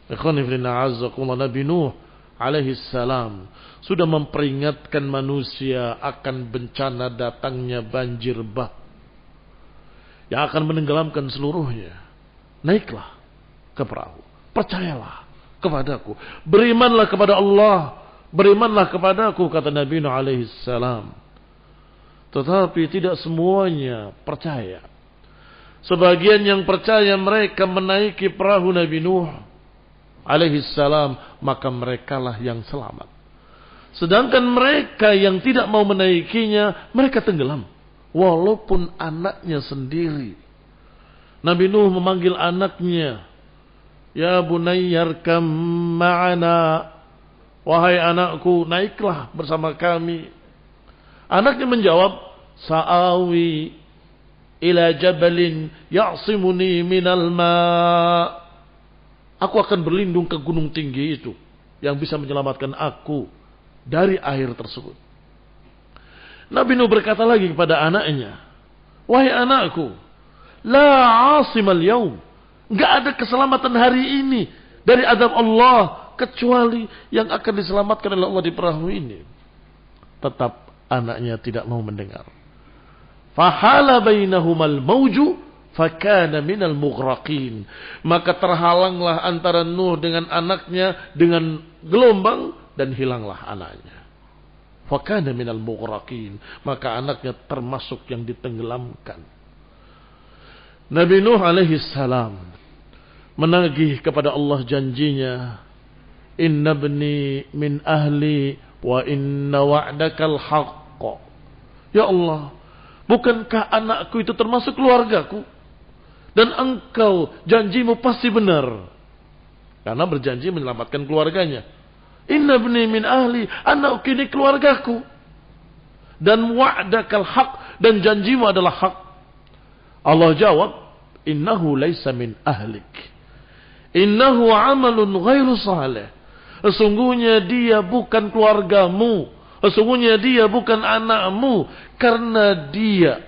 S1: Ikhwani fillah, azzakumullah, Nabi Nuh alaihi salam sudah memperingatkan manusia akan bencana datangnya banjir bah yang akan menenggelamkan seluruhnya. Naiklah ke perahu, percayalah kepadaku, berimanlah kepada Allah, berimanlah kepadaku, kata Nabi Nuh alaihi salam. Tetapi tidak semuanya percaya. Sebagian yang percaya mereka menaiki perahu Nabi Nuh alaihi salam, maka merekalah yang selamat. Sedangkan mereka yang tidak mau menaikinya, mereka tenggelam, walaupun anaknya sendiri. Nabi Nuh memanggil anaknya Ya bunayyarkam ma'ana. Wahai anakku, naiklah bersama kami. Anaknya menjawab, sa'awi ila jabalin ya'simuni minal ma'. Aku akan berlindung ke gunung tinggi itu yang bisa menyelamatkan aku dari air tersebut. Nabi Nuh berkata lagi kepada anaknya, wahai anakku, la 'asimal yaum. Enggak ada keselamatan hari ini dari azab Allah kecuali yang akan diselamatkan oleh Allah di perahu ini. Tetap anaknya tidak mau mendengar. Fahala bainahumal mauju fakana minal mughraqin. Maka terhalanglah antara Nuh dengan anaknya dengan gelombang dan hilanglah anaknya. Fakana minal mughraqin. Maka anaknya termasuk yang ditenggelamkan. Nabi Nuh alaihi salam menagih kepada Allah janjinya, inna ibni min ahli wa inna wa'dakal haqq. Ya Allah, bukankah anakku itu termasuk keluargaku? Dan engkau janjimu pasti benar. Karena berjanji menyelamatkan keluarganya. Inna ibni min ahli, anakku ini keluargaku. Dan wa'dakal haqq, dan janjimu adalah hak. Allah jawab, innahu laysa min ahlik. Innahu amalun ghairu salih. Sesungguhnya dia bukan keluargamu. Sesungguhnya dia bukan anakmu. Karena dia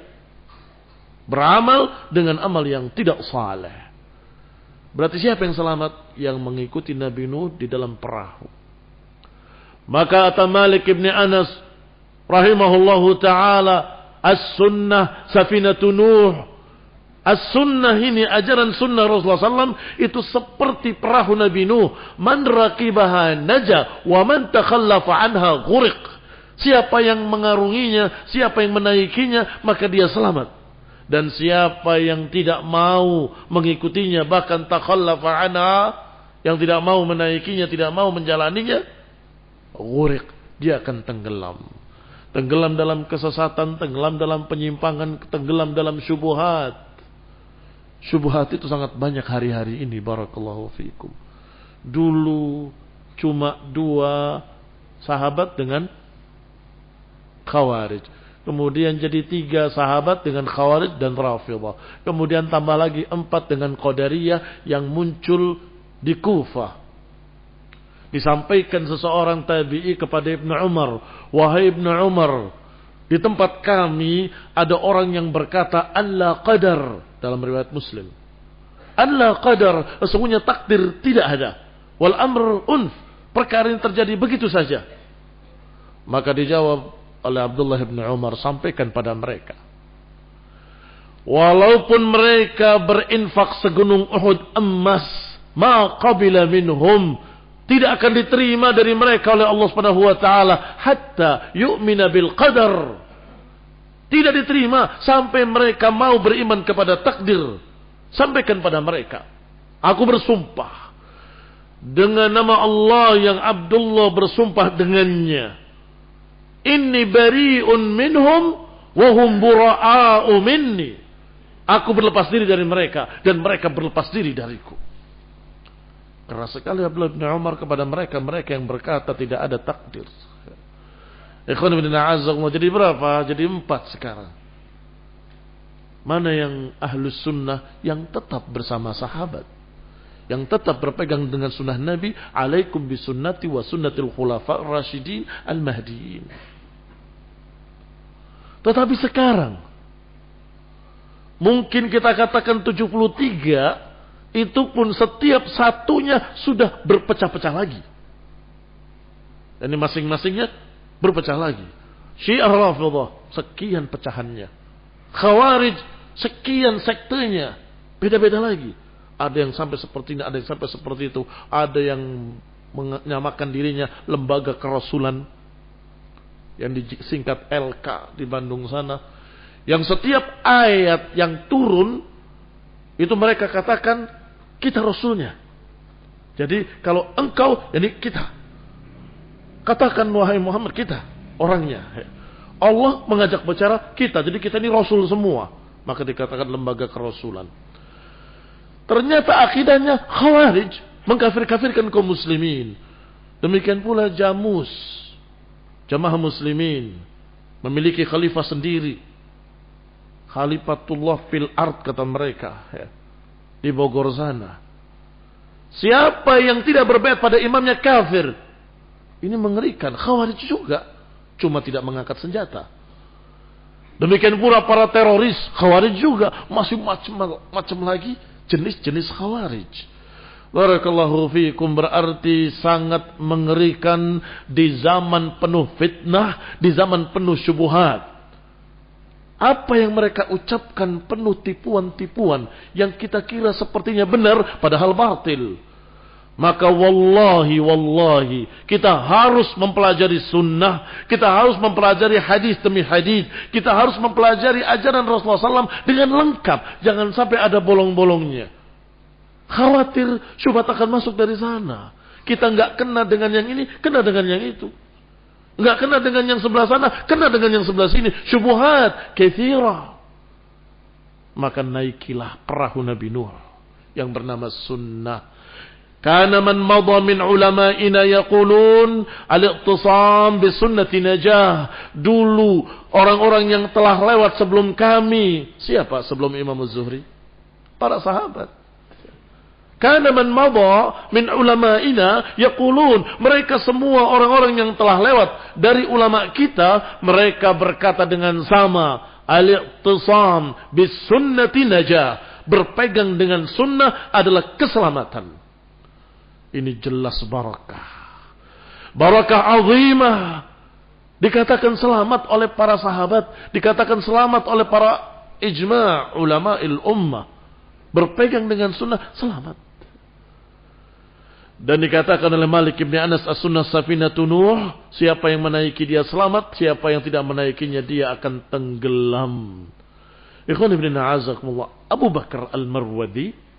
S1: beramal dengan amal yang tidak saleh. Berarti siapa yang selamat? Yang mengikuti Nabi Nuh di dalam perahu. Maka kata Malik ibn Anas rahimahullahu ta'ala, as-sunnah safinatu Nuh. As-sunnah ini, ajaran sunnah Rasulullah SAW itu seperti perahu Nabi Nuh. Man raqibaha naja wa man takhallafa anha ghuriq. Siapa yang mengarunginya, siapa yang menaikinya, maka dia selamat. Dan siapa yang tidak mau mengikutinya, bahkan takhallafa anha, yang tidak mau menaikinya, tidak mau menjalaninya, ghuriq, dia akan tenggelam. Tenggelam dalam kesesatan, tenggelam dalam penyimpangan, tenggelam dalam syubhat. Syubhat itu sangat banyak hari-hari ini, barakallahu fiikum. Dulu cuma 2 sahabat dengan Khawarij. Kemudian jadi 3 sahabat dengan Khawarij dan Rafidhah. Kemudian tambah lagi 4 dengan Qadariyah yang muncul di Kufah. Disampaikan seseorang tabi'i kepada Ibnu Umar, wahai Ibnu Umar, di tempat kami ada orang yang berkata Allah qadar. Dalam riwayat Muslim, Allah qadar, sesungguhnya takdir tidak ada. Wal amr unf, perkara yang terjadi begitu saja. Maka dijawab oleh Abdullah bin Umar, sampaikan pada mereka, walaupun mereka berinfak segunung Uhud emas, ma qabila minhum, tidak akan diterima dari mereka oleh Allah Subhanahu wa taala hatta yu'mina bil qadar. Tidak diterima sampai mereka mau beriman kepada takdir. Sampaikan pada mereka, aku bersumpah dengan nama Allah yang Abdullah bersumpah dengannya, inni bari'un minhum wa hum bura'a'u minni. Aku berlepas diri dari mereka dan mereka berlepas diri dariku. Keras sekali Abdullah bin Umar kepada mereka yang berkata tidak ada takdir. Ikhwan bin A'azzakumullah, jadi berapa? Jadi 4 sekarang. Mana yang ahlus sunnah yang tetap bersama sahabat, yang tetap berpegang dengan sunnah Nabi, alaikum bisunnati wa sunnatil khulafa rasyidin al-mahdiin. Tetapi sekarang mungkin kita katakan 73, itu pun setiap satunya sudah berpecah-pecah lagi. Dan masing-masingnya berpecah lagi. Syiah Rafidhah sekian pecahannya. Khawarij sekian sektenya. Beda-beda lagi. Ada yang sampai seperti ini, ada yang sampai seperti itu. Ada yang menyamakan dirinya lembaga kerasulan yang disingkat LK di Bandung sana. Yang setiap ayat yang turun itu mereka katakan kita rasulnya. Jadi kalau engkau, jadi kita. Katakan wahai Muhammad, kita orangnya. Allah mengajak bicara kita, jadi kita ini rasul semua. Maka dikatakan lembaga kerasulan. Ternyata akidahnya Khawarij, mengkafir-kafirkan kaum muslimin. Demikian pula Jamus, Jamaah Muslimin, memiliki khalifah sendiri. Khalifatullah fil ard kata mereka, ya, di Bogor sana. Siapa yang tidak berbaiat pada imamnya kafir. Ini mengerikan. Khawarij juga, cuma tidak mengangkat senjata. Demikian pula para teroris Khawarij juga, masih macam lagi jenis-jenis Khawarij. Barakallahu fiikum, berarti sangat mengerikan di zaman penuh fitnah, di zaman penuh syubhat. Apa yang mereka ucapkan penuh tipuan-tipuan yang kita kira sepertinya benar padahal batil. Maka wallahi kita harus mempelajari sunnah, kita harus mempelajari hadis demi hadis, kita harus mempelajari ajaran Rasulullah SAW dengan lengkap, jangan sampai ada bolong-bolongnya. Khawatir syubhat akan masuk dari sana. Kita nggak kena dengan yang ini, kena dengan yang itu. Nggak kena dengan yang sebelah sana, kena dengan yang sebelah sini. Syubhat katsira. Maka naikilah perahu Nabi Nuh yang bernama sunnah. Kana man madha min ulama'ina yaqulun al-iqtisam bi sunnati najah. Dulu orang-orang yang telah lewat sebelum kami. Siapa sebelum Imam Az-Zuhri? Para sahabat. Kana man madha min ulama'ina yaqulun, mereka semua orang-orang yang telah lewat dari ulama kita, mereka berkata dengan sama, al-iqtisam bis sunnati najah, berpegang dengan sunnah adalah keselamatan. Ini jelas barakah. Barakah azimah. Dikatakan selamat oleh para sahabat, dikatakan selamat oleh para ijma' ulama'il ummah. Berpegang dengan sunnah, selamat. Dan dikatakan oleh Malik bin Anas, as-sunnah safinatun Nuh, siapa yang menaiki dia selamat, siapa yang tidak menaikinya dia akan tenggelam. Ikhwan ibn a'azakumullah, Abu Bakar al-Marwadi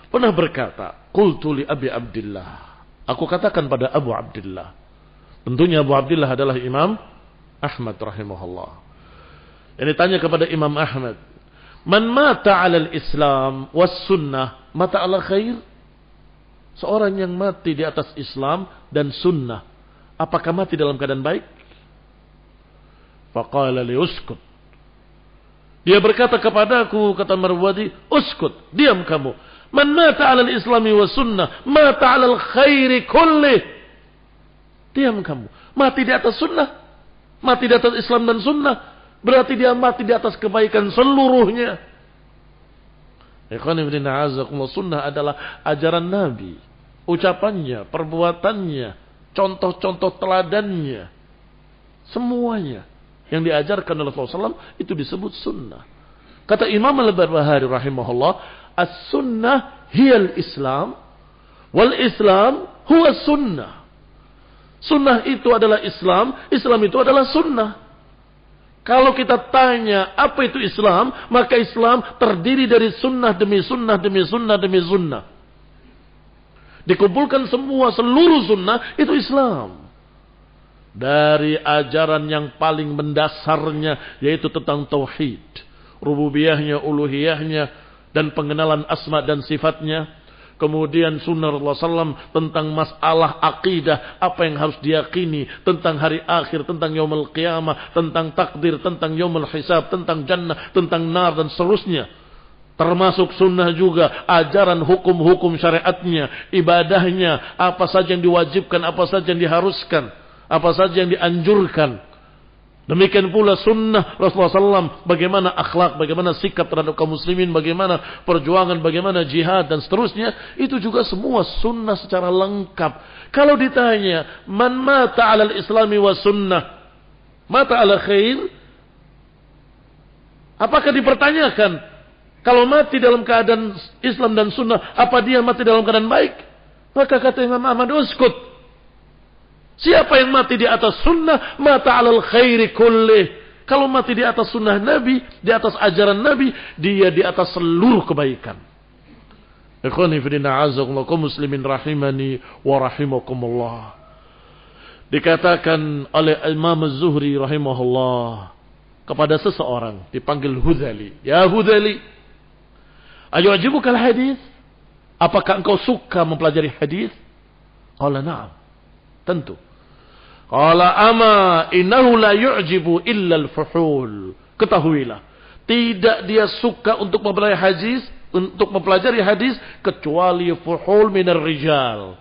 S1: pernah berkata, qultu li Abi Abdillah, aku katakan pada Abu Abdillah. Tentunya Abu Abdillah adalah Imam Ahmad rahimahullah. Yang ditanya kepada Imam Ahmad, man mata 'alal Islam was sunnah mata 'ala khair? Seorang yang mati di atas Islam dan sunnah, apakah mati dalam keadaan baik? Faqala li uskut. Dia berkata kepadaku, kata Marwadi, uskut, diam kamu. Man mata 'alal islami wa sunnah mata 'alal khairi kullih. Diam kamu. Mati di atas sunnah, mati di atas Islam dan sunnah, berarti dia mati di atas kebaikan seluruhnya. Ikhwan ibn a'azakumullah, sunnah adalah ajaran Nabi. Ucapannya, perbuatannya, contoh-contoh teladannya, semuanya yang diajarkan oleh Rasulullah SAW itu disebut sunnah. Kata Imam Al-Barbahari rahimahullah, as-sunnah hiyal Islam, wal Islam huwa sunnah. Sunnah itu adalah Islam, Islam itu adalah sunnah. Kalau kita tanya apa itu Islam, maka Islam terdiri dari sunnah demi sunnah demi sunnah demi sunnah. Dikumpulkan semua, seluruh sunnah itu Islam. Dari ajaran yang paling mendasarnya, yaitu tentang tauhid, rububiyahnya, uluhiyahnya, dan pengenalan asma dan sifatnya. Kemudian sunnah Rasulullah SAW tentang masalah akidah, apa yang harus diyakini, tentang hari akhir, tentang yaumul qiyamah, tentang takdir, tentang yaumul hisab, tentang jannah, tentang nar, dan seterusnya. Termasuk sunnah juga ajaran hukum-hukum syariatnya, ibadahnya, apa saja yang diwajibkan, apa saja yang diharuskan, apa saja yang dianjurkan. Demikian pula sunnah Rasulullah SAW, bagaimana akhlak, bagaimana sikap terhadap kaum muslimin, bagaimana perjuangan, bagaimana jihad, dan seterusnya. Itu juga semua sunnah secara lengkap. Kalau ditanya, man mata 'alal islami wa sunnah mata 'ala khair, apakah dipertanyakan, kalau mati dalam keadaan Islam dan sunnah, apa dia mati dalam keadaan baik? Maka kata Imam Ahmad, uskut. Siapa yang mati di atas sunnah, mata 'alal khairi kullih. Kalau mati di atas sunnah Nabi, di atas ajaran Nabi, dia di atas seluruh kebaikan. Ikhwani fillah, a'azakumullah, kaum muslimin rahimani wa rahimakumullah. Dikatakan oleh Imam Az-Zuhri rahimahullah kepada seseorang, dipanggil Hudhali. Ya Hudhali, Ayu'jibukal hadis? Apakah engkau suka mempelajari hadis? Qala na'am. Tentu. Qala ama innahu la yu'jibu illa al-fuhul. Ketahuilah, tidak dia suka untuk mempelajari hadis kecuali fuhul minar rijal,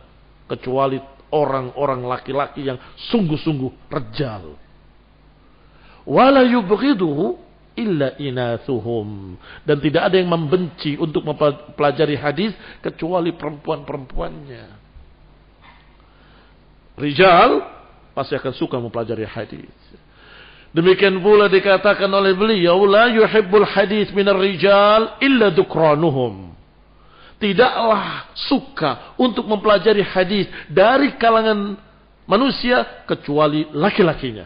S1: kecuali orang-orang laki-laki yang sungguh-sungguh rejal. Wala yubghiduhu illa inathuhum, dan tidak ada yang membenci untuk mempelajari hadis kecuali perempuan-perempuannya. Rijal pasti akan suka mempelajari hadis. Demikian pula dikatakan oleh beliau, la yuhibbul hadis minar rijal illa dukranuhum. Tidaklah suka untuk mempelajari hadis dari kalangan manusia kecuali laki-lakinya.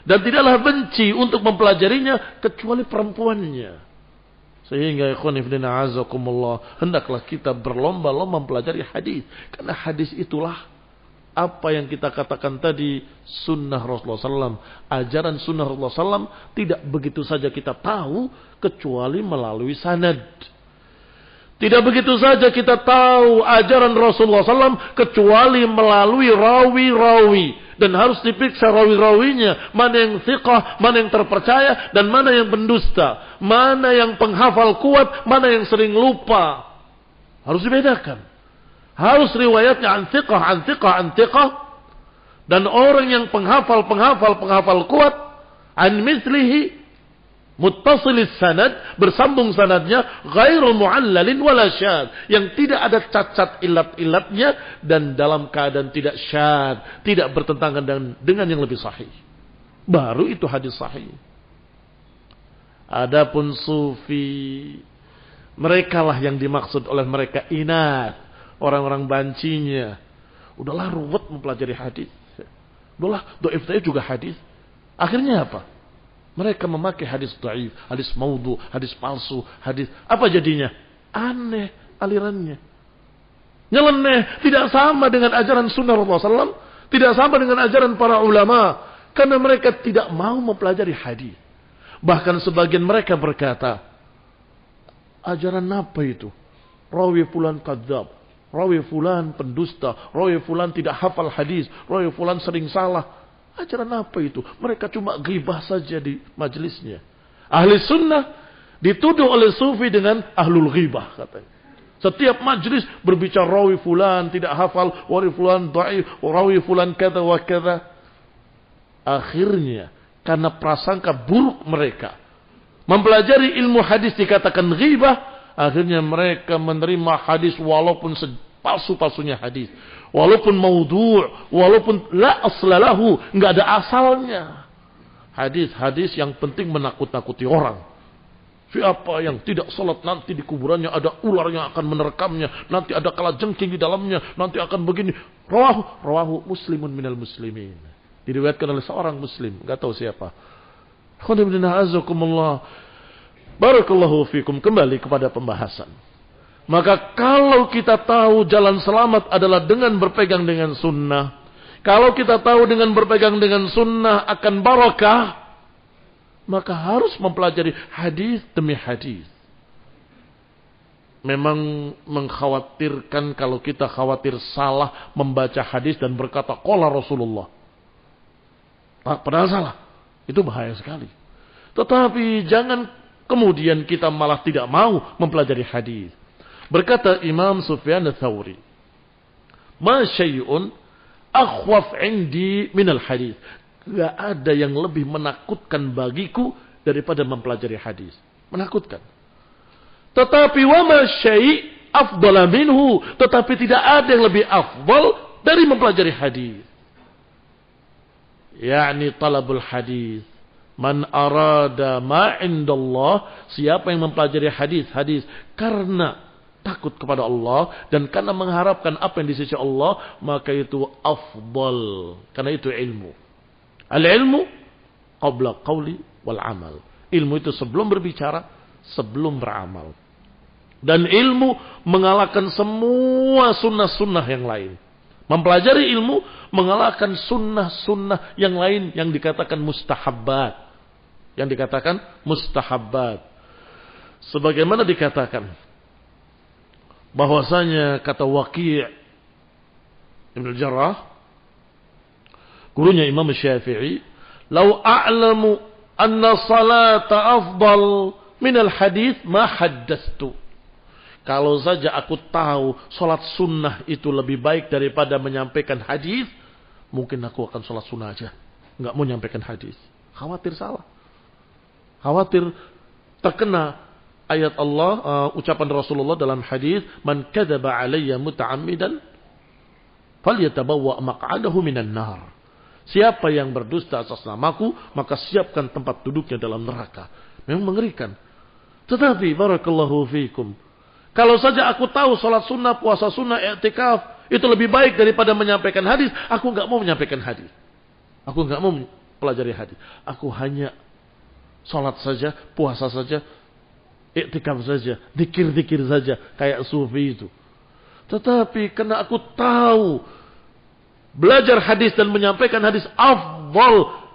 S1: Dan tidaklah benci untuk mempelajarinya kecuali perempuannya. Sehingga ikhwan fillah azakumullah, hendaklah kita berlomba-lomba mempelajari hadis, karena hadis itulah apa yang kita katakan tadi, sunnah Rasulullah SAW. Ajaran sunnah Rasulullah SAW tidak begitu saja kita tahu kecuali melalui sanad. Tidak begitu saja kita tahu ajaran Rasulullah SAW kecuali melalui rawi-rawi. Dan harus diperiksa rawi-rawinya, mana yang thiqah, mana yang terpercaya, dan mana yang pendusta, mana yang penghafal kuat, mana yang sering lupa. Harus dibedakan. Harus riwayatnya an thiqah. Dan orang yang penghafal kuat, an mislihi, muttasilis sanad, bersambung sanadnya, ghairu mu'allalin wala syad, yang tidak ada cacat ilat-ilatnya, dan dalam keadaan tidak syad, tidak bertentangan dengan yang lebih sahih. Baru itu hadis sahih. Adapun sufi, merekalah yang dimaksud oleh mereka inat, orang-orang bancinya. Udahlah ruwet mempelajari hadis. Udahlah dhaif juga hadis. Akhirnya apa? Mereka memakai hadis dhaif, hadis maudhu, hadis palsu, hadis apa jadinya? Aneh alirannya. Nyeleneh, tidak sama dengan ajaran sunnah Rasulullah SAW, tidak sama dengan ajaran para ulama, karena mereka tidak mau mempelajari hadis. Bahkan sebagian mereka berkata, ajaran apa itu? Rawi fulan kadzab, rawi fulan pendusta, rawi fulan tidak hafal hadis, rawi fulan sering salah. Ajaran apa itu? Mereka cuma ghibah saja di majelisnya. Ahli sunnah dituduh oleh sufi dengan ahlul ghibah katanya. Setiap majelis berbicara rawi fulan tidak hafal, rawi fulan dhaif, rawi fulan kata wa kata. Akhirnya karena prasangka buruk mereka mempelajari ilmu hadis dikatakan ghibah, akhirnya mereka menerima hadis walaupun palsu-palsunya hadis. Walaupun maudhu', walaupun la aslalahu, enggak ada asalnya. Hadis-hadis yang penting menakut-nakuti orang. Siapa yang tidak salat nanti di kuburannya ada ular yang akan menerkamnya, nanti ada kalajengking di dalamnya, nanti akan begini. Rawahu muslimun minal muslimin. Diriwayatkan oleh seorang muslim, enggak tahu siapa. Alhamdulillah azakumullah. Barakallahu fikum. Kembali kepada pembahasan. Maka kalau kita tahu jalan selamat adalah dengan berpegang dengan sunnah, kalau kita tahu dengan berpegang dengan sunnah akan barakah, maka harus mempelajari hadis demi hadis. Memang mengkhawatirkan kalau kita khawatir salah membaca hadis dan berkata qala Rasulullah. Padahal salah. Itu bahaya sekali. Tetapi jangan kemudian kita malah tidak mau mempelajari hadis. Berkata Imam Sufyan Ats-Tsauri, "Ma syai'un akhwaf 'indi minal hadis." Enggak ada yang lebih menakutkan bagiku daripada mempelajari hadis. Menakutkan. Tetapi wa ma syai' afdala minhu, tetapi tidak ada yang lebih afdal dari mempelajari hadis. Yakni talabul hadis. Man arada ma indallah, siapa yang mempelajari hadis karena takut kepada Allah dan karena mengharapkan apa yang di sisi Allah, maka itu afdal, karena itu ilmu. Al-ilmu qabla qawli wal amal. Ilmu itu sebelum berbicara, sebelum beramal. Dan ilmu mengalahkan semua sunnah-sunnah yang lain. Mempelajari ilmu mengalahkan sunnah-sunnah yang lain yang dikatakan mustahabbat. Yang dikatakan mustahabbat. Sebagaimana dikatakan bahwasanya kata Waqi' Ibn Jarrah, gurunya Imam Syafi'i, "Lau a'lamu anna salata afdal min al-hadith ma haddathtu." Kalau saja aku tahu salat sunnah itu lebih baik daripada menyampaikan hadis, mungkin aku akan salat sunnah aja, enggak mau menyampaikan hadis. Khawatir salah. Khawatir terkena ayat Allah, ucapan Rasulullah dalam hadis, "Man kadzaba alayya muta'ammidan falyatabawwa maq'adahu minan nar." Siapa yang berdusta atas namaku, maka siapkan tempat duduknya dalam neraka. Memang mengerikan. Tetapi barakallahu fiikum, kalau saja aku tahu salat sunnah, puasa sunnah, i'tikaf itu lebih baik daripada menyampaikan hadis, aku enggak mau menyampaikan hadis. Aku enggak mau pelajari hadis. Aku hanya salat saja, puasa saja, i'tikaf saja, zikir-zikir saja kayak sufi itu. Tetapi karena aku tahu belajar hadis dan menyampaikan hadis afdal,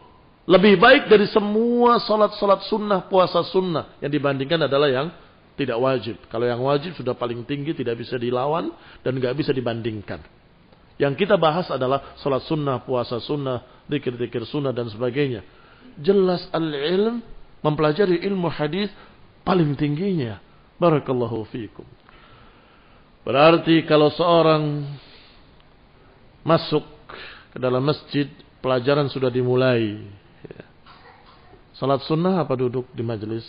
S1: lebih baik dari semua salat-salat sunnah, puasa sunnah, yang dibandingkan adalah yang tidak wajib. Kalau yang wajib sudah paling tinggi, tidak bisa dilawan dan nggak bisa dibandingkan. Yang kita bahas adalah salat sunnah, puasa sunnah, zikir-zikir sunnah dan sebagainya. Jelas al-ilm, mempelajari ilmu hadis paling tingginya. Barakallahu fiikum. Berarti kalau seorang masuk ke dalam masjid, pelajaran sudah dimulai. Salat sunnah apa duduk di majelis?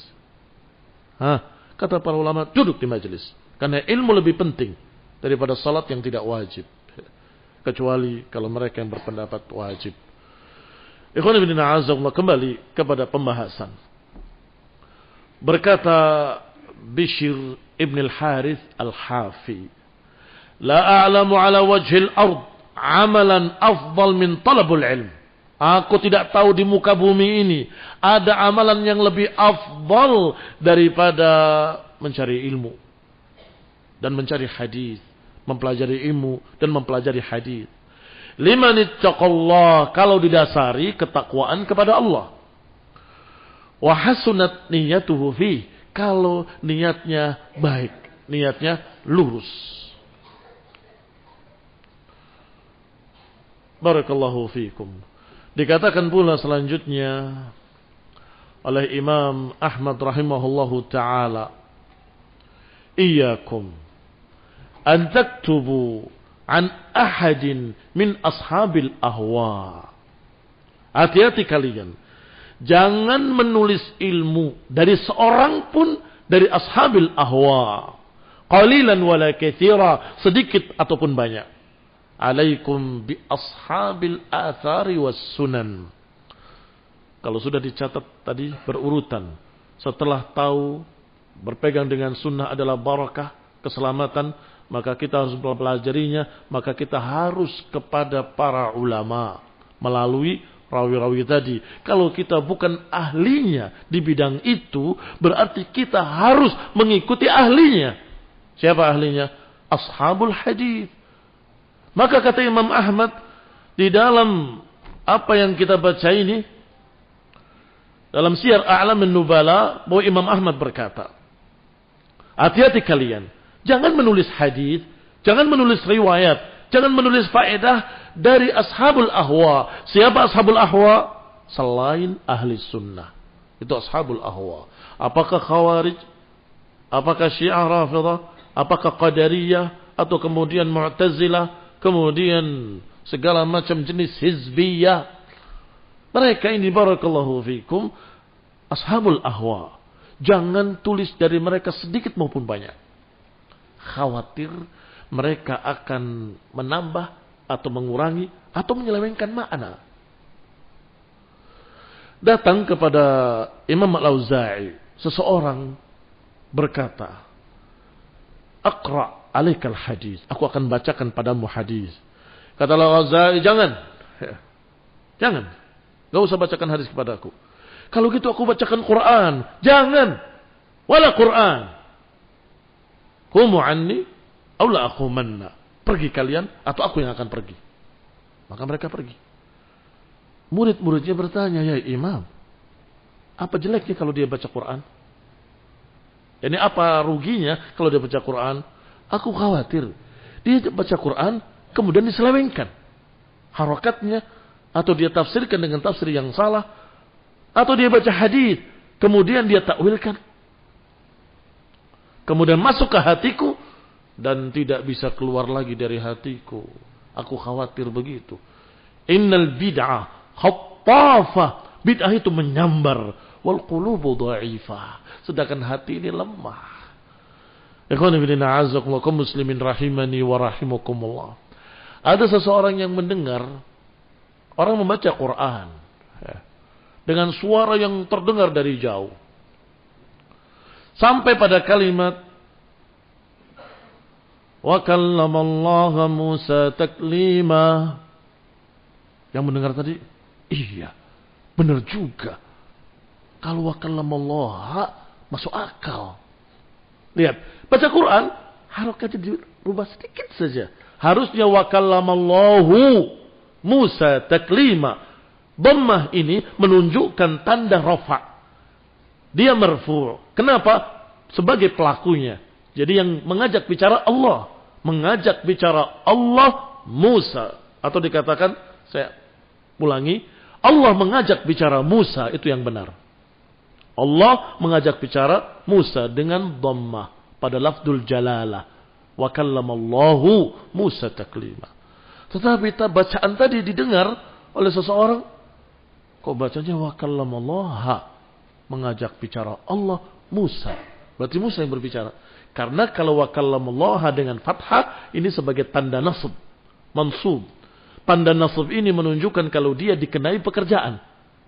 S1: Kata para ulama, duduk di majelis. Karena ilmu lebih penting daripada salat yang tidak wajib. Kecuali kalau mereka yang berpendapat wajib. Ikhwan ibn a'azzallah, kembali kepada pembahasan. Berkata Bishr ibn al-Harith al-Hafi, "La a'lamu ala wajhil ard amalan afdal min talabul ilm." Aku tidak tahu di muka bumi ini ada amalan yang lebih afdal daripada mencari ilmu dan mencari hadis, mempelajari ilmu dan mempelajari hadis. Liman ittaqallah, kalau didasari ketakwaan kepada Allah. Wa hasunat niyatuhu fi, kalau niatnya baik, niatnya lurus. Barakallahu fiikum. Dikatakan pula selanjutnya oleh Imam Ahmad rahimahullahu ta'ala, "Iyyakum an taktubu an ahadin min ashabil ahwa." Hati-hati kalian, jangan menulis ilmu dari seorang pun dari ashabil ahwa, qalilan wala katsira, sedikit ataupun banyak. Alaikum bi ashabil athari was sunan. Kalau sudah dicatat tadi berurutan, setelah tahu berpegang dengan sunnah adalah barakah, keselamatan, maka kita harus mempelajarinya, maka kita harus kepada para ulama melalui rawi-rawi tadi. Kalau kita bukan ahlinya di bidang itu, berarti kita harus mengikuti ahlinya. Siapa ahlinya? Ashabul hadis. Maka kata Imam Ahmad, di dalam apa yang kita baca ini, dalam Siyar A'lamun Nubala, bahwa Imam Ahmad berkata, hati-hati kalian, jangan menulis hadis, jangan menulis riwayat, jangan menulis faedah dari ashabul ahwa. Siapa ashabul ahwa? Selain ahli sunnah. Itu ashabul ahwa. Apakah khawarij? Apakah syiah rafidah? Apakah qadariyah? Atau kemudian mu'tazilah? Kemudian segala macam jenis hizbiyah. Mereka ini barakallahu fikum ashabul ahwa. Jangan tulis dari mereka sedikit maupun banyak. Khawatir mereka akan menambah atau mengurangi atau menyelewengkan makna. Datang kepada Imam Al-Auza'i seseorang berkata, "Aqra' alaikal hadis." Aku akan bacakan padamu hadis. Kata Al-Auza'i, jangan. Jangan. Gak usah bacakan hadis kepadaku. Kalau gitu aku bacakan Quran. Jangan. Wala Quran. Kumu anni, aw la aqumanna. Pergi kalian, atau aku yang akan pergi. Maka mereka pergi. Murid-muridnya bertanya, "Ya Imam, apa jeleknya kalau dia baca Quran? Ini apa ruginya kalau dia baca Quran?" Aku khawatir dia baca Quran kemudian diselewengkan harakatnya, atau dia tafsirkan dengan tafsir yang salah, atau dia baca hadis kemudian dia takwilkan, kemudian masuk ke hatiku dan tidak bisa keluar lagi dari hatiku. Aku khawatir begitu. Innal bid'ah khattafah. Bid'ah itu menyambar. Wal qulubu dha'ifah. Sedangkan hati ini lemah. Ikhwan fillah a'azzakumullah kaum muslimin rahimani wa rahimakumullah. Ada seseorang yang mendengar orang membaca Quran dengan suara yang terdengar dari jauh. Sampai pada kalimat wa kallamallaha Musa taklima. Yang mendengar tadi, iya, benar juga. Kalau wa kallamallaha masuk akal. Lihat, baca Quran harakatnya dirubah sedikit saja. Harusnya wa kallamallahu Musa taklima. Dhammah ini menunjukkan tanda rafa'. Dia marfu'. Kenapa? Sebagai pelakunya. Jadi yang mengajak bicara Allah. Mengajak bicara Allah Musa. Atau dikatakan, saya ulangi, Allah mengajak bicara Musa, itu yang benar. Allah mengajak bicara Musa dengan dhammah pada lafdzul jalalah. Wa kallamallahu Musa taklima. Tetapi bacaan tadi didengar oleh seseorang, kok bacanya wa kallamallaha, mengajak bicara Allah Musa. Berarti Musa yang berbicara. Karena kalau wa kallamallaha dengan fathah ini sebagai tanda nasab, mansub. Tanda nasab ini menunjukkan kalau dia dikenai pekerjaan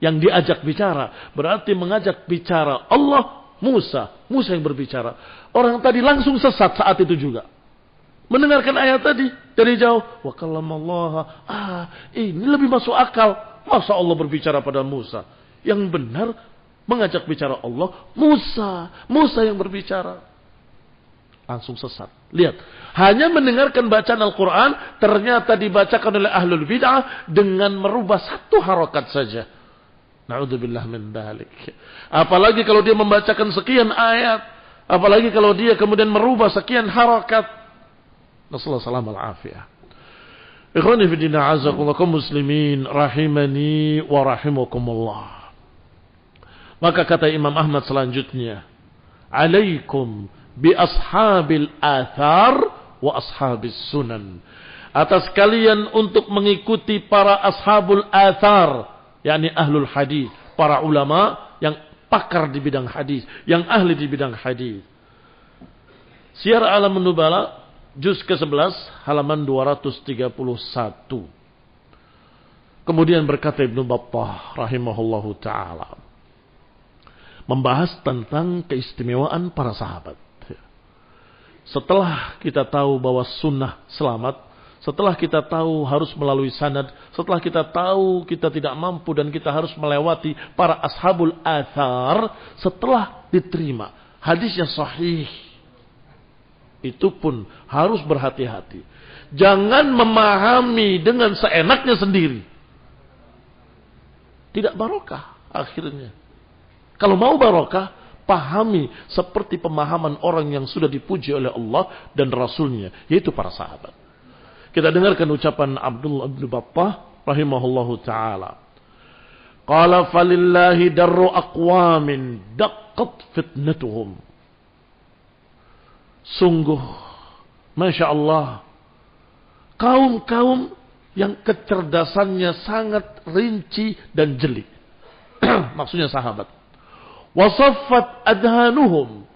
S1: yang diajak bicara, berarti mengajak bicara Allah Musa. Musa yang berbicara. Orang tadi langsung sesat saat itu juga. Mendengarkan ayat tadi dari jauh. Wa kallamallaha. Ini lebih masuk akal. Masa Allah berbicara pada Musa? Yang benar mengajak bicara Allah Musa. Musa yang berbicara. Langsung sesat. Lihat. Hanya mendengarkan bacaan Al-Quran. Ternyata dibacakan oleh ahlul bid'ah. Dengan merubah satu harakat saja. Na'udzubillah min dhalik. Apalagi kalau dia membacakan sekian ayat. Apalagi kalau dia kemudian merubah sekian harakat. Nasallahu salam al-afiyah. Ikhwani fi din a'azakumullah kaum muslimin rahimani wa rahimakumullah. Maka kata Imam Ahmad selanjutnya, alaikum bi ashabil athar wa ashabis sunan. Atas kalian untuk mengikuti para ashabul athar, yakni ahlul hadis, para ulama yang pakar di bidang hadis, yang ahli di bidang hadis. Syiar A'lamun Nubala juz ke-11 halaman 231. Kemudian berkata Ibnu Battah rahimahullahu taala membahas tentang keistimewaan para sahabat. Setelah kita tahu bahwa sunnah selamat, setelah kita tahu harus melalui sanad, setelah kita tahu kita tidak mampu dan kita harus melewati para ashabul athar, setelah diterima hadisnya sahih, itu pun harus berhati-hati. Jangan memahami dengan seenaknya sendiri. Tidak barokah akhirnya. Kalau mau barokah, pahami seperti pemahaman orang yang sudah dipuji oleh Allah dan Rasulnya, yaitu para sahabat. Kita dengarkan ucapan Abdullah bin Battah rahimahullahu ta'ala. Qala falillahi darru aqwamin daqqat fitnatuhum. Sungguh, Masya Allah, kaum-kaum yang kecerdasannya sangat rinci dan jeli. Maksudnya sahabat. Wasaffat adhanuhum,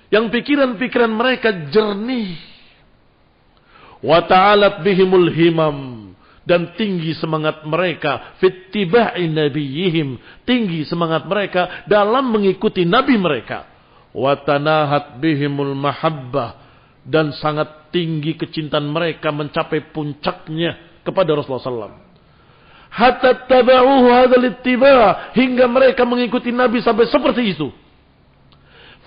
S1: yang pikiran-pikiran mereka jernih. Wa ta'alat bihimul himam, dan tinggi semangat mereka fittiba'i nabiyihim, tinggi semangat mereka dalam mengikuti nabi mereka. Wa tanahat bihimul mahabbah, dan sangat tinggi kecintaan mereka mencapai puncaknya kepada Rasulullah SAW. Hatta taba'uhu hadzal ittiba', hingga mereka mengikuti Nabi sampai seperti itu.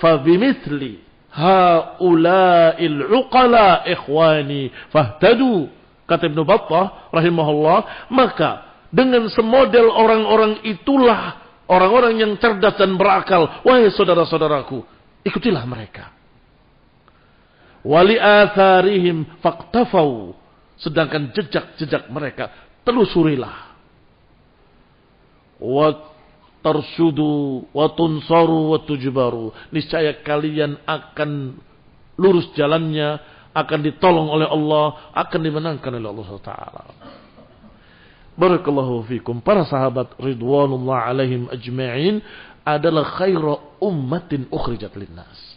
S1: Fa bimithli haula'il uqala ikhwani fahtadu, kata Ibnu Battah rahimahullah, maka dengan semodel orang-orang itulah orang-orang yang cerdas dan berakal, wahai saudara-saudaraku, ikutilah mereka. Wali atharihim faqtafau. Sedangkan jejak-jejak mereka telusurilah. Wa tarshudu wa tunsaru wa tujbaru. Niscaya kalian akan lurus jalannya, akan ditolong oleh Allah, akan dimenangkan oleh Allah Taala. Barakallahu fikum. Para sahabat ridwanullah alaihim ajma'in adalah khairu ummatin ukhrijat linnas.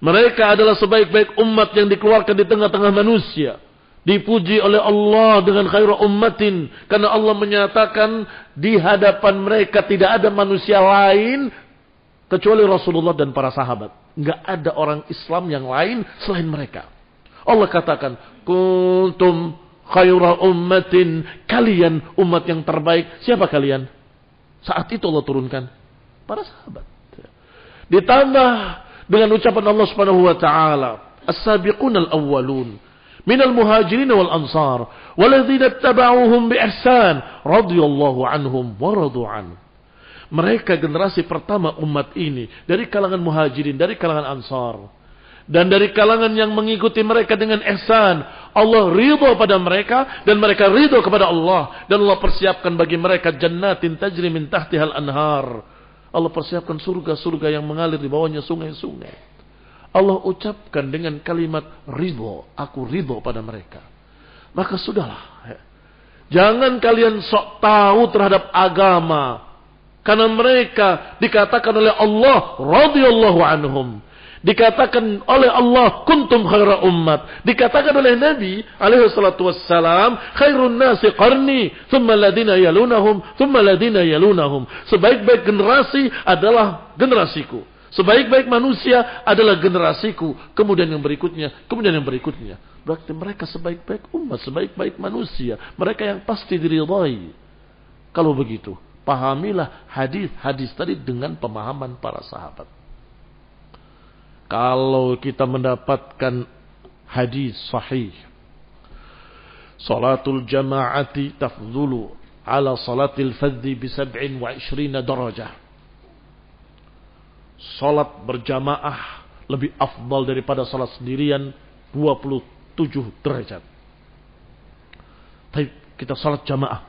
S1: Mereka adalah sebaik-baik umat yang dikeluarkan di tengah-tengah manusia. Dipuji oleh Allah dengan khairu ummatin. Karena Allah menyatakan di hadapan mereka tidak ada manusia lain kecuali Rasulullah dan para sahabat. Enggak ada orang Islam yang lain selain mereka. Allah katakan, kuntum khairu ummatin. Kalian umat yang terbaik. Siapa kalian? Saat itu Allah turunkan para sahabat. Ditambah dengan ucapan Allah Subhanahu wa taala, as-sabiqunal awwalun minal muhajirin wal ansar walladzina ittaba'uuhum bi ihsan radhiyallahu anhum wa radu an. Mereka generasi pertama umat ini dari kalangan muhajirin, dari kalangan ansar, dan dari kalangan yang mengikuti mereka dengan ihsan. Allah ridha pada mereka dan mereka ridha kepada Allah, dan Allah persiapkan bagi mereka jannatin tajri min tahtihal anhar. Allah persiapkan surga-surga yang mengalir di bawahnya sungai-sungai. Allah ucapkan dengan kalimat ridho, aku ridho pada mereka. Maka sudahlah. Jangan kalian sok tahu terhadap agama. Karena mereka dikatakan oleh Allah radhiyallahu anhum. Dikatakan oleh Allah kuntum khaira ummat. Dikatakan oleh Nabi alaihi salatu wassalam khairun nasi qarni thumma ladina yalunahum thumma ladina yalunahum. Sebaik-baik generasi adalah generasiku. Sebaik-baik manusia adalah generasiku. Kemudian yang berikutnya, kemudian yang berikutnya. Berarti mereka sebaik-baik umat, sebaik-baik manusia. Mereka yang pasti diridhai. Kalau begitu, pahamilah hadis-hadis tadi dengan pemahaman para sahabat. Kalau kita mendapatkan hadis sahih, salatul jama'ati tafdhulu ala salatil fadhi bi 27 darajah. Salat berjamaah lebih afdal daripada salat sendirian 27 derajat. Tapi kita salat jamaah,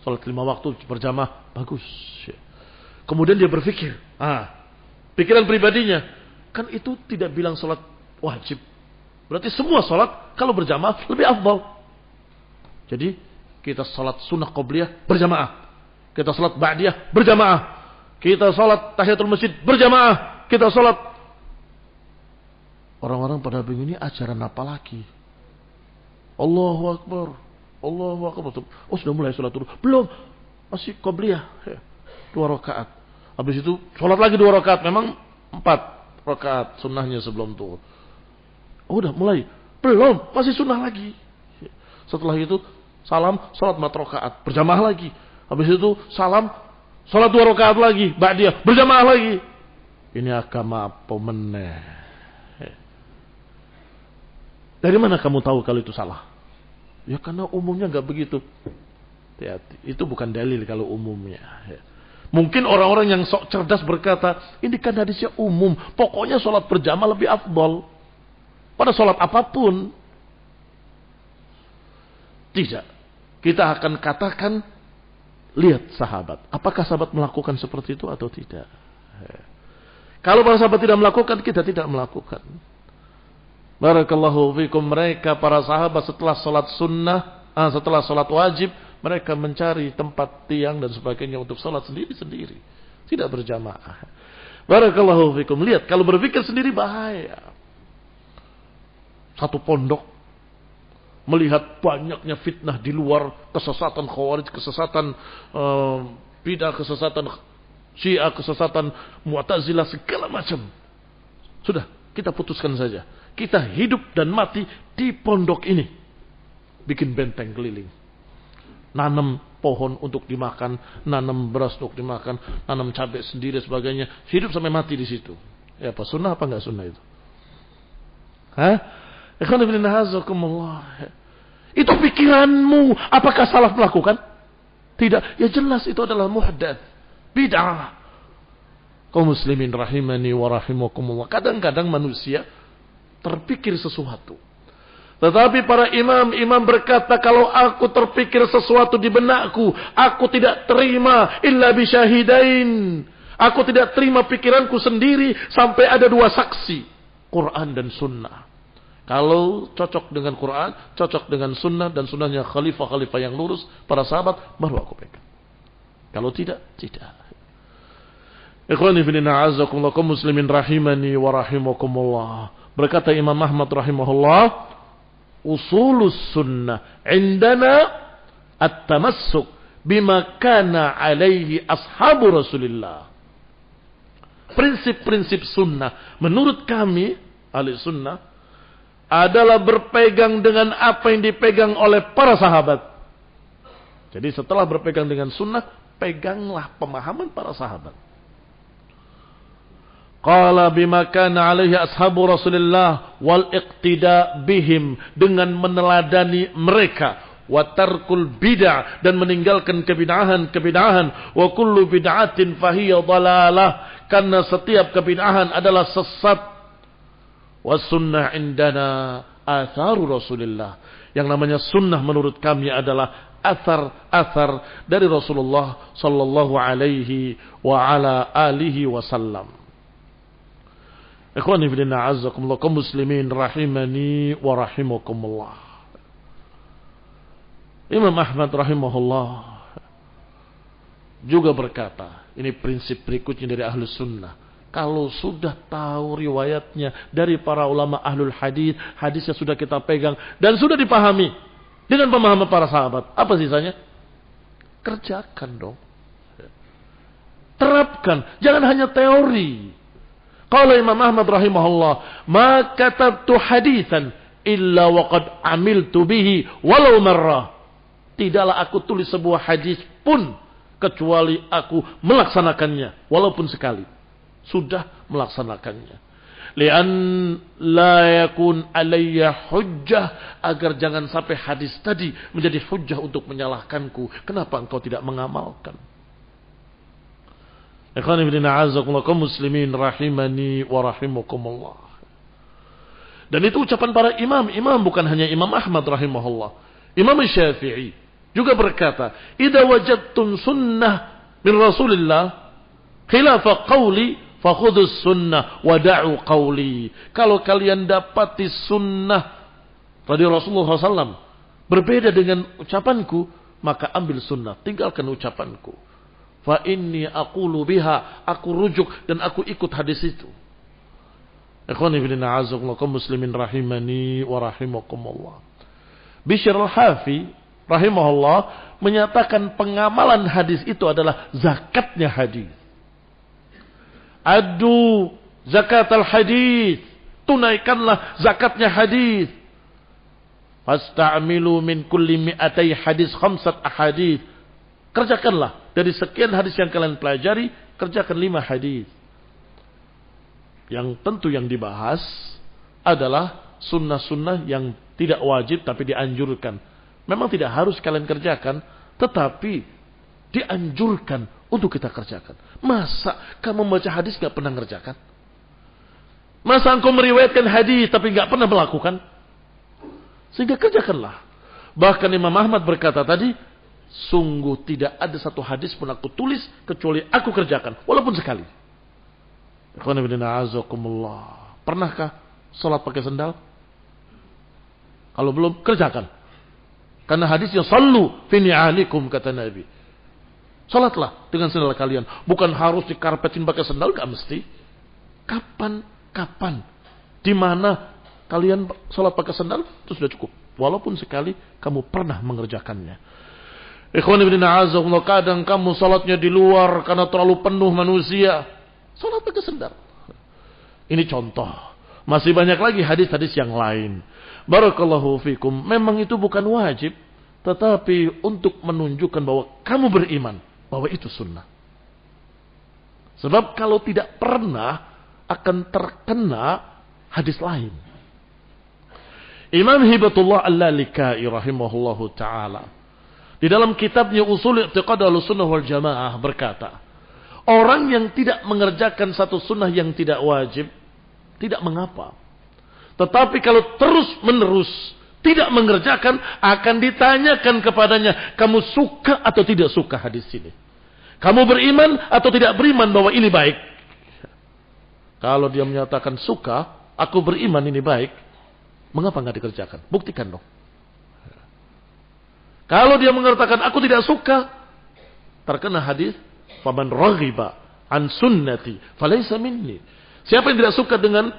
S1: salat 5 waktu berjamaah bagus. Kemudian dia berpikir, pikiran pribadinya, kan itu tidak bilang salat wajib. Berarti semua salat kalau berjamaah lebih afdal. Jadi kita salat sunnah qobliyah berjamaah. Kita salat ba'diyah berjamaah. Kita salat tahiyatul masjid berjamaah. Kita salat. Orang-orang pada bingung, ini ajaran apa lagi? Allahu Akbar. Allahu Akbar. Oh, sudah mulai salat dulu. Belum. Masih qobliyah. 2 rakaat. Habis itu salat lagi 2 rakaat. Memang 4 rakaat sunnahnya sebelum tuh. Oh, udah mulai. Belum, masih sunnah lagi. Setelah itu salam, salat 4 rakaat, berjamaah lagi. Habis itu salam, salat 2 rakaat lagi, ba'diyah, berjamaah lagi. Ini agama apa meneh? Dari mana kamu tahu kalau itu salah? Ya karena umumnya enggak begitu. Hati-hati. Itu bukan dalil kalau umumnya. Mungkin orang-orang yang sok cerdas berkata, ini kan hadisnya umum. Pokoknya sholat berjamaah lebih afdal. Pada sholat apapun. Tidak. Kita akan katakan, lihat sahabat. Apakah sahabat melakukan seperti itu atau tidak? Kalau para sahabat tidak melakukan, kita tidak melakukan. Barakallahu fikum. Mereka para sahabat setelah sholat sunnah, setelah sholat wajib, mereka mencari tempat tiang dan sebagainya untuk salat sendiri-sendiri. Tidak berjamaah. Barakallahu fikum. Lihat, kalau berpikir sendiri bahaya. Satu pondok melihat banyaknya fitnah di luar, kesesatan Khawarij, kesesatan bidah, kesesatan Syiah, kesesatan Mu'tazilah, segala macam. Sudah, kita putuskan saja. Kita hidup dan mati di pondok ini. Bikin benteng keliling. Nanam pohon untuk dimakan, nanam beras untuk dimakan, nanam cabai sendiri sebagainya, hidup sampai mati di situ. Ya apa sunnah apa enggak sunnah itu? Ikhwan fillah hazakumullah. Itu pikiranmu, apakah salah melakukan? Tidak, ya jelas itu adalah muhdats, bid'ah. Kaum muslimin rahimani wa rahimakumullah. Kadang-kadang manusia terpikir sesuatu. Tetapi para imam berkata, kalau aku terpikir sesuatu di benakku, aku tidak terima illa bisyahidain. Aku tidak terima pikiranku sendiri sampai ada 2 saksi, Quran dan sunnah. Kalau cocok dengan Quran, cocok dengan sunnah, dan sunnahnya khalifah-khalifah yang lurus, para sahabat, baru aku pegang. Kalau tidak, tidak. Ikhwani fillah, a'azzakumullah, kaum muslimin rahimani wa rahimakumullah. Berkata Imam Ahmad rahimahullah, usulus sunnah indana at-tamassuk bima kana alaihi ashabu Rasulillah. Prinsip-prinsip sunnah menurut kami ahli sunnah adalah berpegang dengan apa yang dipegang oleh para sahabat. Jadi setelah berpegang dengan sunnah, peganglah pemahaman para sahabat. Qala bima kana alaihi ashabu Rasulillah wal iqtida bihim, dengan meneladani mereka, wa tarkul bid'ah, dan meninggalkan kebid'ahan, wa kullu bid'atin fahiya dhalalah, karena setiap kebid'ahan adalah sesat. Was sunnah indana atharu Rasulillah, yang namanya sunnah menurut kami adalah athar dari Rasulullah sallallahu alaihi wa ala alihi wasallam. Ikhwani fillah, a'azzakumullah, kaum muslimin rahimani wa rahimakumullah. Imam Ahmad rahimahullah juga berkata, ini prinsip berikutnya dari ahlus sunnah. Kalau sudah tahu riwayatnya dari para ulama ahlul hadis, hadisnya sudah kita pegang dan sudah dipahami dengan pemahaman para sahabat, apa sisanya? Kerjakan dong. Terapkan, jangan hanya teori. Qala Imam Ahmad rahimahullah, ma katabtu haditsan illa waqad amiltu bihi walau marrah. Tidaklah aku tulis sebuah hadis pun kecuali aku melaksanakannya walaupun sekali. Sudah melaksanakannya. Lian la yakun alayya hujjah, agar jangan sampai hadis tadi menjadi hujjah untuk menyalahkanku. Kenapa engkau tidak mengamalkan? Ikhwani fillah, a'azzakumullah, kaum muslimin rahimani wa rahimakumullah. Dan itu ucapan para imam bukan hanya Imam Ahmad rahimahullah. Imam Syafi'i juga berkata, "Idza wajadtum sunnah min Rasulillah khilafa qawli fakhudus sunnah wa da'u qawli." Kalau kalian dapati sunnah dari Rasulullah SAW berbeda dengan ucapanku, maka ambil sunnah, tinggalkan ucapanku. Fa inni aqulu biha, aku rujuk dan aku ikut hadis itu. Ikhwani fillah, a'azzakumullah, kaum muslimin rahimani wa rahimakumullah. Bishr al-Hafi rahimahullah menyatakan pengamalan hadis itu adalah zakatnya hadis. Addu zakat al-hadis, tunaikanlah zakatnya hadis. Fasta'milu min kulli mi'atai hadis khamsat ahadits. Kerjakanlah dari sekian hadis yang kalian pelajari, kerjakan 5 hadis. Yang tentu yang dibahas adalah sunnah-sunnah yang tidak wajib tapi dianjurkan. Memang tidak harus kalian kerjakan, tetapi dianjurkan untuk kita kerjakan. Masa kamu membaca hadis gak pernah kerjakan? Masa engkau meriwayatkan hadis tapi gak pernah melakukan? Sehingga kerjakanlah. Bahkan Imam Ahmad berkata tadi, sungguh tidak ada satu hadis pun aku tulis kecuali aku kerjakan, walaupun sekali. Pernahkah sholat pakai sendal? Kalau belum, kerjakan. Karena hadisnya sallu fi ni'alikum, kata Nabi. Sholatlah dengan sendal kalian. Bukan harus dikarpetin pakai sendal, gak mesti. Kapan? Di mana kalian sholat pakai sendal, itu sudah cukup. Walaupun sekali kamu pernah mengerjakannya. Ikhwan ibn a'azakumullah, kadang kamu salatnya di luar karena terlalu penuh manusia. Salat pakai sendal. Ini contoh. Masih banyak lagi hadis-hadis yang lain. Barakallahu fikum. Memang itu bukan wajib, tetapi untuk menunjukkan bahwa kamu beriman, bahwa itu sunnah. Sebab kalau tidak pernah akan terkena hadis lain. Imam Hibatullah Al-Lalikai rahimahullahu ta'ala di dalam kitabnya Ushul I'tiqad Ahlussunnah wal Jamaah berkata, orang yang tidak mengerjakan satu sunnah yang tidak wajib, tidak mengapa. Tetapi kalau terus-menerus tidak mengerjakan, akan ditanyakan kepadanya, kamu suka atau tidak suka hadis ini? Kamu beriman atau tidak beriman bahwa ini baik? Kalau dia menyatakan suka, aku beriman ini baik, mengapa nggak dikerjakan? Buktikan dong. Kalau dia mengatakan aku tidak suka, terkena hadis, faman raghiba an sunnati falaysa minni. Siapa yang tidak suka dengan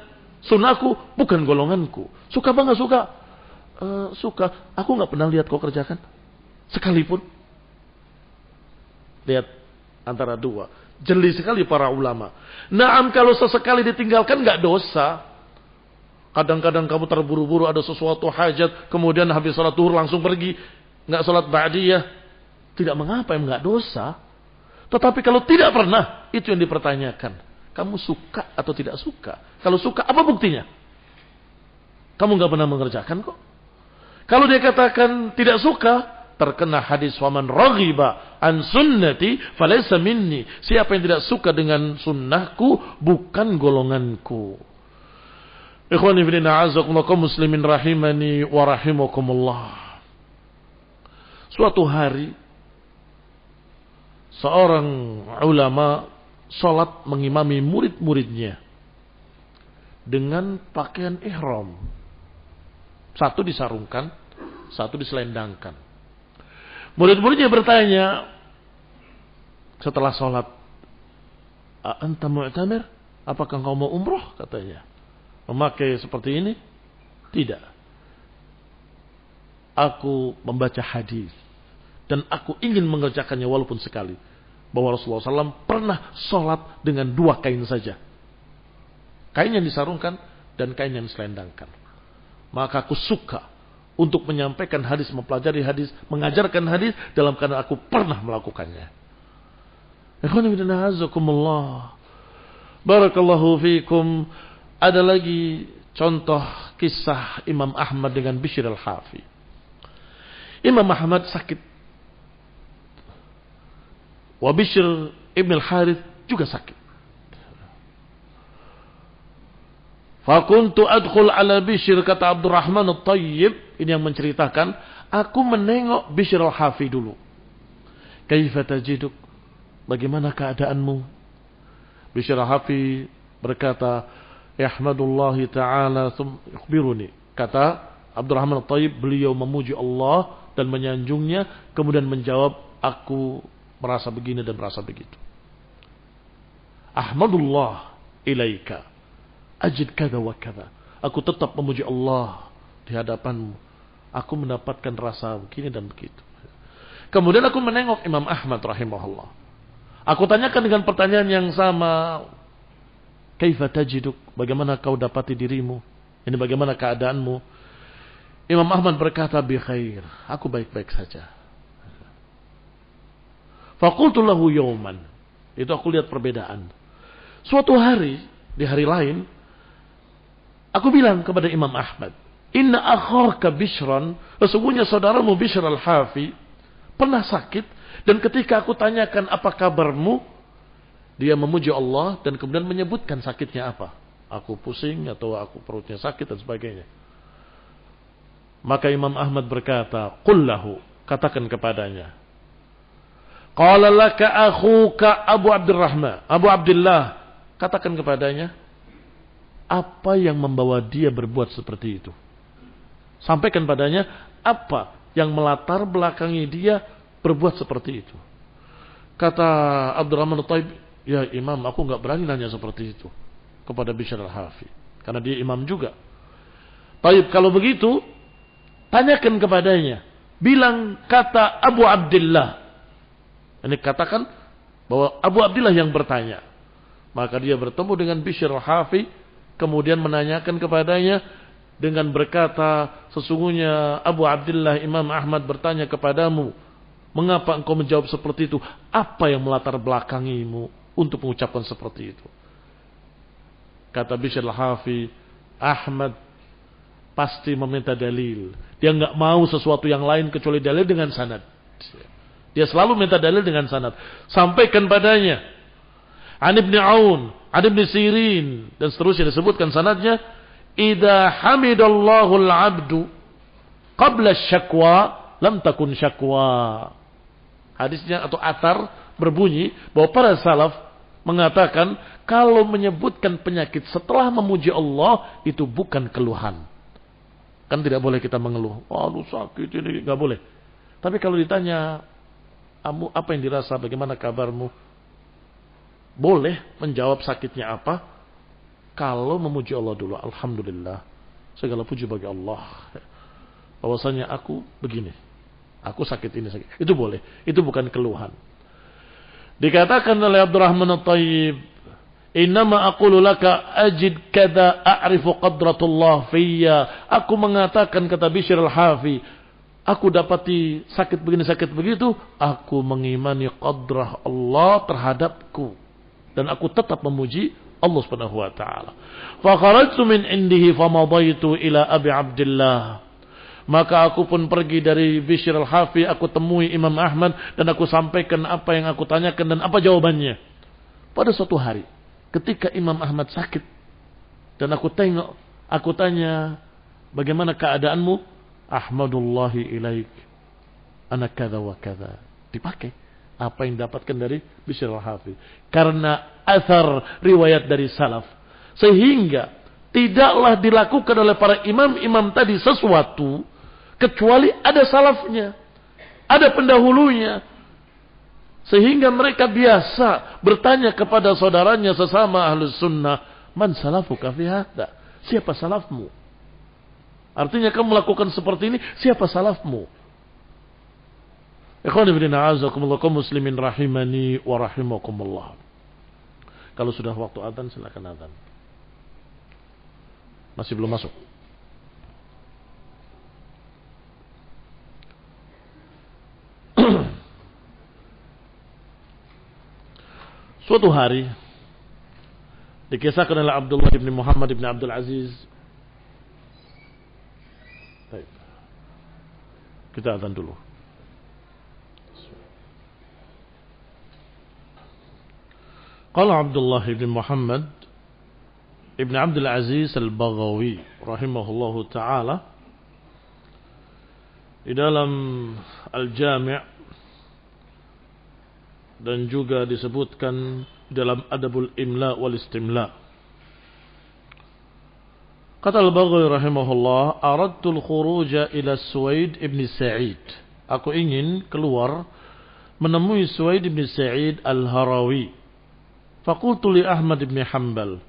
S1: sunnahku, bukan golonganku. Suka apa nggak suka? Suka. Aku nggak pernah lihat kau kerjakan sekalipun. Lihat antara dua. Jeli sekali para ulama. Naam, kalau sesekali ditinggalkan nggak dosa. Kadang-kadang kamu terburu-buru ada sesuatu hajat, kemudian habis salat zuhur langsung pergi, nggak salat ba'diyah, tidak mengapa, nggak dosa. Tetapi kalau tidak pernah, itu yang dipertanyakan. Kamu suka atau tidak suka? Kalau suka, apa buktinya? Kamu nggak pernah mengerjakan kok. Kalau dia katakan tidak suka, terkena hadis waman raghiba an sunnati falaysa minni. Siapa yang tidak suka dengan sunnahku, bukan golonganku. Ikhwani fillah, a'azzakumullah, kaum muslimin rahimani wa rahimakumullah. Suatu hari seorang ulama salat mengimami murid-muridnya dengan pakaian ihram. Satu disarungkan, satu diselendangkan. Murid-muridnya bertanya setelah sholat, anta mu'tamir? Apakah kau mau umroh? Katanya. Memakai seperti ini? Tidak. Aku membaca hadis dan aku ingin mengerjakannya walaupun sekali. Bahwa Rasulullah SAW pernah sholat dengan dua kain saja. Kain yang disarungkan dan kain yang diselendangkan. Maka aku suka untuk menyampaikan hadis, mempelajari hadis, mengajarkan hadis dalam keadaan aku pernah melakukannya. Barakallahu fikum. Ada lagi contoh kisah Imam Ahmad dengan Bishr al-Hafi. Imam Ahmad sakit. Wa Bishr ibn al-Harith juga sakit. Fakuntu adkhul ala Bishr, kata Abdurrahman al-Tayyib, ini yang menceritakan, aku menengok Bishr al-Hafi dulu. Kaifa tajiduk? Bagaimana keadaanmu? Bishr al-Hafi berkata, Yahmadullahi ta'ala yukhbiruni. Kata Abdurrahman al-Tayyib, beliau memuji Allah dan menyanjungnya, kemudian menjawab, aku merasa begini dan merasa begitu. Ahmadullah ilaika ajid kada wa kada. Aku tetap memuji Allah di hadapanmu. Aku mendapatkan rasa begini dan begitu. Kemudian aku menengok Imam Ahmad rahimahullah. Aku tanyakan dengan pertanyaan yang sama. Kaifa tajiduk? Bagaimana kau dapati dirimu? Ini bagaimana keadaanmu? Imam Ahmad berkata, bi khair. Aku baik-baik saja. Faqultu lahu yawman. Itu aku lihat perbedaan. Suatu hari, di hari lain, aku bilang kepada Imam Ahmad, inna akhaka Bishran, sesungguhnya saudaramu Bishr al-Hafi pernah sakit, dan ketika aku tanyakan apa kabarmu, dia memuji Allah dan kemudian menyebutkan sakitnya apa. Aku pusing atau aku perutnya sakit dan sebagainya. Maka Imam Ahmad berkata, qul lahu, katakan kepadanya. Qala laka akhuka Abu Abdurrahman, Abu Abdullah, katakan kepadanya, apa yang membawa dia berbuat seperti itu? Sampaikan padanya apa yang melatar belakangi dia berbuat seperti itu. Kata Abdurrahman al-Taib, ya Imam, aku nggak berani nanya seperti itu kepada Bishr al-Hafi, karena dia imam juga. Taib, kalau begitu, tanyakan kepadanya. Bilang kata Abu Abdullah. Ini katakan bahwa Abu Abdullah yang bertanya. Maka dia bertemu dengan Bishr al-Hafi, kemudian menanyakan kepadanya dengan berkata, sesungguhnya Abu Abdullah Imam Ahmad bertanya kepadamu, mengapa engkau menjawab seperti itu? Apa yang melatar belakangimu untuk mengucapkan seperti itu? Kata Bishr al-Hafi, Ahmad pasti meminta dalil. Dia enggak mau sesuatu yang lain kecuali dalil dengan sanad. Dia selalu minta dalil dengan sanad. Sampaikan padanya. An Ibn Aun, An Ibn Sirin, dan seterusnya disebutkan sanadnya. idza hamidallahu al-'abdu qabla syakwa lam takun syakwa. Hadisnya atau athar berbunyi bahwa para salaf mengatakan kalau menyebutkan penyakit setelah memuji Allah itu bukan keluhan. Kan tidak boleh kita mengeluh. Aduh sakit ini, nggak boleh. Tapi kalau ditanya, kamu apa yang dirasa, bagaimana kabarmu? Boleh menjawab sakitnya apa? Kalau memuji Allah dulu. Alhamdulillah. Segala puji bagi Allah. Bahwasanya aku begini. Aku sakit ini sakit. Itu boleh. Itu bukan keluhan. Dikatakan oleh Abdurrahman At-Tayyib, innama aqulu laka ajid kada a'rifu qadratullah fiyya. Aku mengatakan, kata Bishr al-Hafi, aku dapati sakit begini sakit begitu, aku mengimani qadrah Allah terhadapku dan aku tetap memuji Allah Subhanahu wa taala. Fa kharajtu min indihi famadaitu ila Abi Abdullah. Maka aku pun pergi dari Bishr al-Hafi, aku temui Imam Ahmad dan aku sampaikan apa yang aku tanyakan dan apa jawabannya. Pada suatu hari, ketika Imam Ahmad sakit dan aku tengok, aku tanya, bagaimana keadaanmu? Ahmadullahi ilaik, ana kadza wa kadza. Dipakai apa yang dapatkan dari Bishr al-Hafi karena athar riwayat dari salaf, sehingga tidaklah dilakukan oleh para imam-imam tadi sesuatu kecuali ada salafnya, ada pendahulunya, sehingga mereka biasa bertanya kepada saudaranya sesama ahlus sunnah, man salafuka fi hadza? Siapa salafmu? Artinya kamu melakukan seperti ini, siapa salafmu? Ikhwan fillah, a'azakumullah, kaum muslimin rahimani wa rahimakumullah. Kalau sudah waktu adzan silakan adzan. Masih belum masuk. Suatu hari dikisahkan oleh Abdullah bin Muhammad bin Abdul Aziz. Baik. Kita adzan dulu. Qala Abdullah bin Muhammad Ibn Abdul Aziz Al-Baghawi rahimahullahu ta'ala di dalam Al-Jami' dan juga disebutkan dalam Adabul Imla wal Istimla. Kata Al-Baghawi rahimahullah, aradtu al-khuruja ila Suwaid ibn Sa'id. Aku ingin keluar menemui Suwaid ibn Sa'id Al-Harawi. Faqultu li Ahmad ibn Hanbal.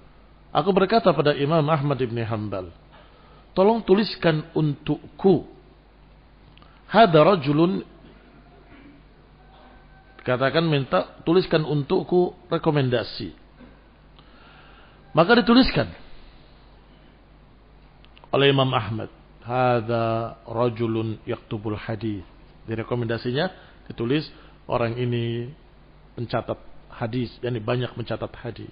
S1: Aku berkata pada Imam Ahmad ibn Hanbal, tolong tuliskan untukku. Hada rajulun, katakan minta tuliskan untukku rekomendasi. Maka dituliskan oleh Imam Ahmad, hada rajulun yaktubul hadis. Di rekomendasinya ditulis orang ini mencatat hadis, yakni banyak mencatat hadis.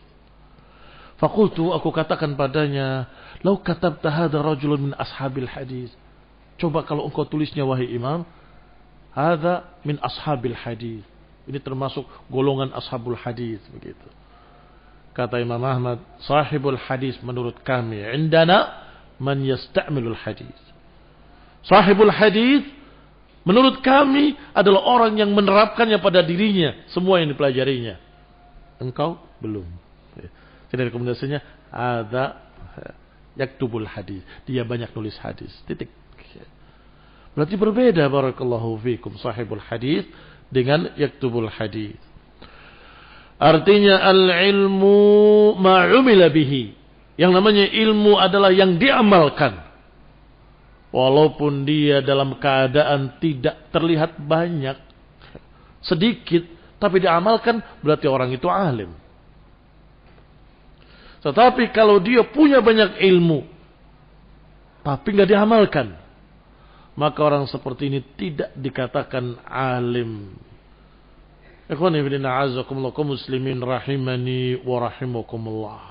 S1: Fakultu, aku katakan padanya, lau katabta hadha rajulun min ashabil hadis. Coba kalau engkau tulisnya wahai Imam, hadha min ashabil hadis. Ini termasuk golongan ashabul hadis, begitu. Kata Imam Ahmad, sahibul hadis menurut kami, indana man yasta'milul hadis. Sahibul hadis menurut kami adalah orang yang menerapkannya pada dirinya, semua yang dipelajarinya. Engkau belum. Jadi rekomendasinya ada yaktubul hadis. Dia banyak nulis hadis. Titik. Berarti berbeda barakallahu fikum sahibul hadis dengan yaktubul hadis. Artinya al-ilmu ma'umila bihi. Yang namanya ilmu adalah yang diamalkan. Walaupun dia dalam keadaan tidak terlihat banyak, sedikit, tapi diamalkan, berarti orang itu alim. Tetapi kalau dia punya banyak ilmu, tapi nggak diamalkan, maka orang seperti ini tidak dikatakan alim. Ikhwan fillah, a'azakumullah, kaum muslimin rahimani wa rahimakumullah.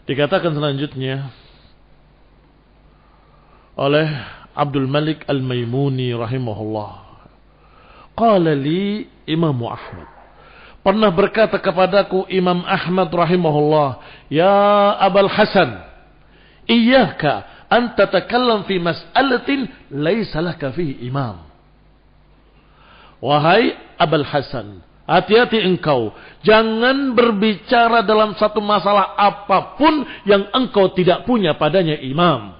S1: Dikatakan selanjutnya oleh Abdul Malik Al-Maimuni rahimahullah. Qala li Imam Ahmad, pernah berkata kepadaku Imam Ahmad rahimahullah, "Ya Abul Hasan, iyyaka an tatakallam fi mas'alatin laisa laka fihi imam." Wahai Abul Hasan, hati-hati engkau, jangan berbicara dalam satu masalah apapun yang engkau tidak punya padanya imam.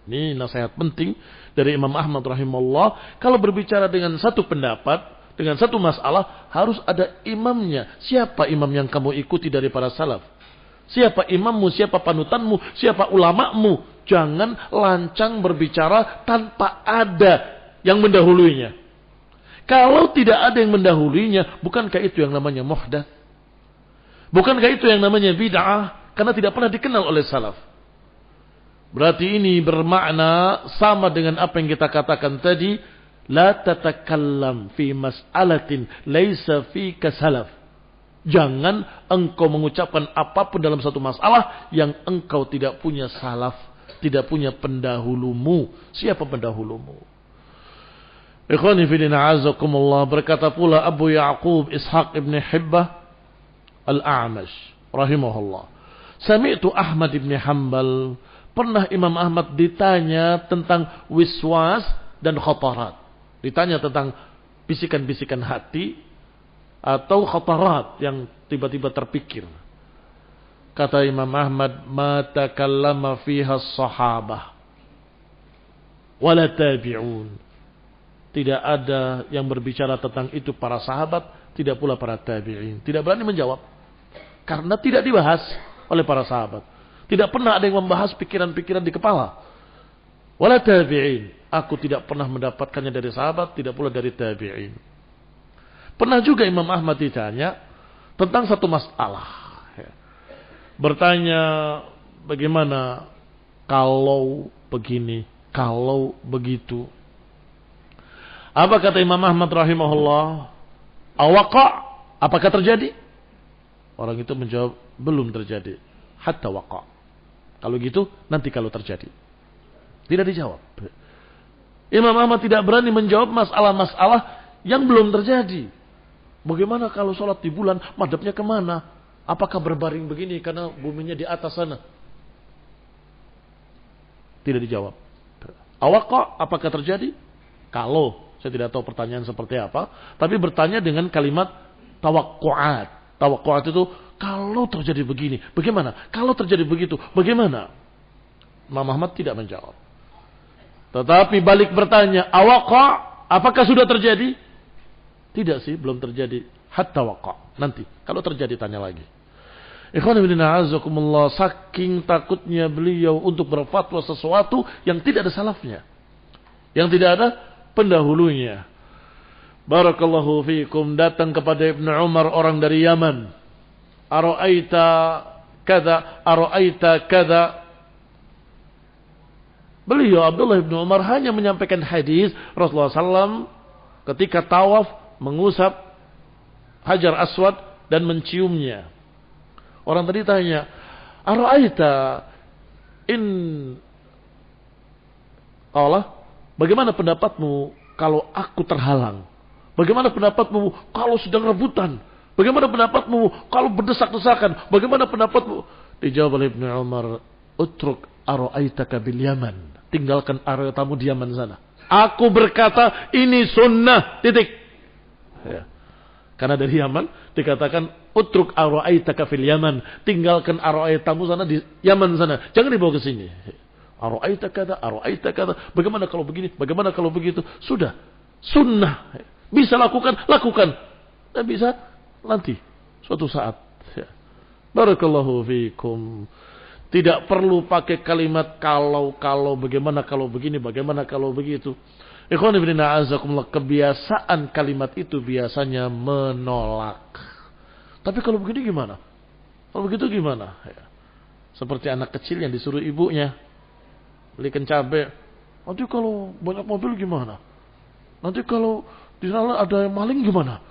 S1: Ini nasihat penting dari Imam Ahmad rahimahullah. Kalau berbicara dengan satu pendapat, dengan satu masalah, harus ada imamnya. Siapa imam yang kamu ikuti dari para salaf? Siapa imammu, siapa panutanmu, siapa ulamamu? Jangan lancang berbicara tanpa ada yang mendahuluinya. Kalau tidak ada yang mendahuluinya, bukankah itu yang namanya muhdats? Bukankah itu yang namanya bid'ah? Karena tidak pernah dikenal oleh salaf. Berarti ini bermakna sama dengan apa yang kita katakan tadi, la tatakallam fi mas'alatin laisa fika salaf. Jangan engkau mengucapkan apapun dalam satu masalah yang engkau tidak punya salaf, tidak punya pendahulumu. Siapa pendahulumu? Ikhwani fillah azakumullah, berkata pula Abu Ya'qub Ishaq ibn Hibbah Al-A'mash rahimahullah, sami'tu Ahmad ibn Hanbal, pernah Imam Ahmad ditanya tentang wiswas dan khatarat. Ditanya tentang bisikan-bisikan hati atau khatarat yang tiba-tiba terpikir. Kata Imam Ahmad, ma takallama fiha sahabah wala tabi'un. Tidak ada yang berbicara tentang itu para sahabat, tidak pula para tabi'in. Tidak berani menjawab karena tidak dibahas oleh para sahabat. Tidak pernah ada yang membahas pikiran-pikiran di kepala. Wala tabi'in. Aku tidak pernah mendapatkannya dari sahabat, tidak pula dari tabi'in. Pernah juga Imam Ahmad ditanya tentang satu masalah. Bertanya, bagaimana kalau begini, kalau begitu. Apa kata Imam Ahmad rahimahullah? Awaqa, apakah terjadi? Orang itu menjawab, belum terjadi. Hatta waqa. Kalau gitu, nanti kalau terjadi. Tidak dijawab. Imam Ahmad tidak berani menjawab masalah-masalah yang belum terjadi. Bagaimana kalau sholat di bulan, madhabnya kemana? Apakah berbaring begini karena buminya di atas sana? Tidak dijawab. Awaqa, apakah terjadi? Kalau, saya tidak tahu pertanyaan seperti apa, tapi bertanya dengan kalimat tawakku'at. Tawakku'at itu, kalau terjadi begini, bagaimana? Kalau terjadi begitu, bagaimana? Imam Ahmad tidak menjawab. Tetapi balik bertanya, awaqa, apakah sudah terjadi? Tidak sih, belum terjadi. Hatta waqa. Nanti, kalau terjadi tanya lagi. Ikhwan fillah a'azzakumullah, saking takutnya beliau untuk berfatwa sesuatu yang tidak ada salafnya, yang tidak ada pendahulunya. Barakallahu fiikum, datang kepada Ibnu Umar orang dari Yaman. Ara'aita kada, ara'aita kada. Beliau Abdullah bin Umar hanya menyampaikan hadis Rasulullah SAW ketika tawaf mengusap Hajar Aswad dan menciumnya. Orang tadi tanya, "Ara'aita in Allah, bagaimana pendapatmu kalau aku terhalang? Bagaimana pendapatmu kalau sedang rebutan? Bagaimana pendapatmu kalau berdesak-desakan? Bagaimana pendapatmu?" Dijawab oleh Ibnu Umar, "Utruk ara'aitaka bil Yaman." Tinggalkan area tamu di Yaman sana. Aku berkata ini sunnah, titik. Ya. Karena dari Yaman dikatakan utruk ara'aitaka fil Yaman. Tinggalkan area tamu sana di Yaman sana. Jangan dibawa ke sini. Ara'aitaka, ara'aitaka. Bagaimana kalau begini? Bagaimana kalau begitu? Sudah. Sunnah. Bisa lakukan, lakukan. Dan bisa nanti suatu saat. Ya. Barakallahu fiikum. Tidak perlu pakai kalimat kalau bagaimana kalau begini, bagaimana kalau begitu. Ikhwan fillah a'azzakumullah, kebiasaan kalimat itu biasanya menolak. Tapi kalau begini gimana? Kalau begitu gimana? Ya. Seperti anak kecil yang disuruh ibunya belikan cabai. Nanti kalau banyak mobil gimana? Nanti kalau di sana ada yang maling gimana?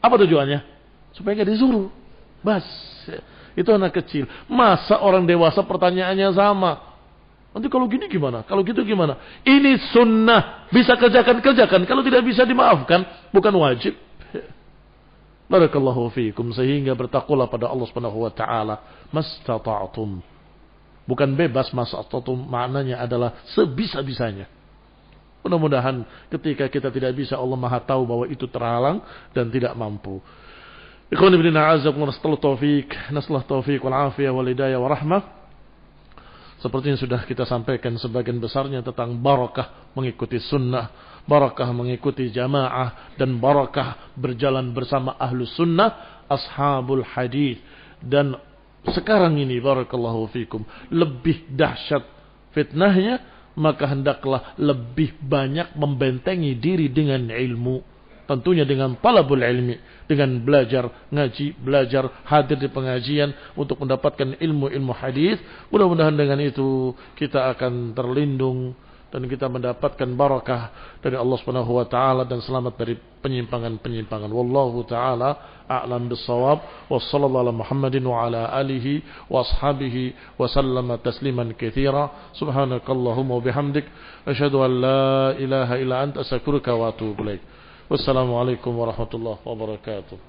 S1: Apa tujuannya? Supaya nggak disuruh. Bas. Ya. Itu anak kecil. Masa orang dewasa pertanyaannya sama? Nanti kalau gini gimana? Kalau gitu gimana? Ini sunnah. Bisa kerjakan. Kalau tidak bisa dimaafkan. Bukan wajib. Barakallahu fiikum, sehingga bertakwalah pada Allah Subhanahu wa taala mastata'tum. Bukan bebas, mastata'tum maknanya adalah sebisa-bisanya. Mudah-mudahan ketika kita tidak bisa, Allah Maha tahu bahwa itu terhalang dan tidak mampu. Ikhwan ibn a'azakumullah, nasallahu taufiq wal afiyah wal hidayah wa rahmah. Seperti yang sudah kita sampaikan sebagian besarnya tentang barakah mengikuti sunnah, barakah mengikuti jamaah, dan barakah berjalan bersama ahlus sunnah, ashabul hadis. Dan sekarang ini barakallahu fikum lebih dahsyat fitnahnya, maka hendaklah lebih banyak membentengi diri dengan ilmu. Tentunya dengan talabul ilmi, dengan belajar ngaji, belajar hadir di pengajian untuk mendapatkan ilmu-ilmu hadis. Mudah-mudahan dengan itu kita akan terlindung dan kita mendapatkan barakah dari Allah Subhanahu wa taala dan selamat dari penyimpangan-penyimpangan. Wallahu taala a'lam bis-shawab. Wassallallahu ala Muhammadin wa ala alihi wa ashabihi wa sallama tasliman katsira. Subhanakallahumma wa bihamdik asyhadu an la ilaha illa anta astaghfiruka wa atubu ilaik. Wassalamualaikum warahmatullahi wabarakatuh.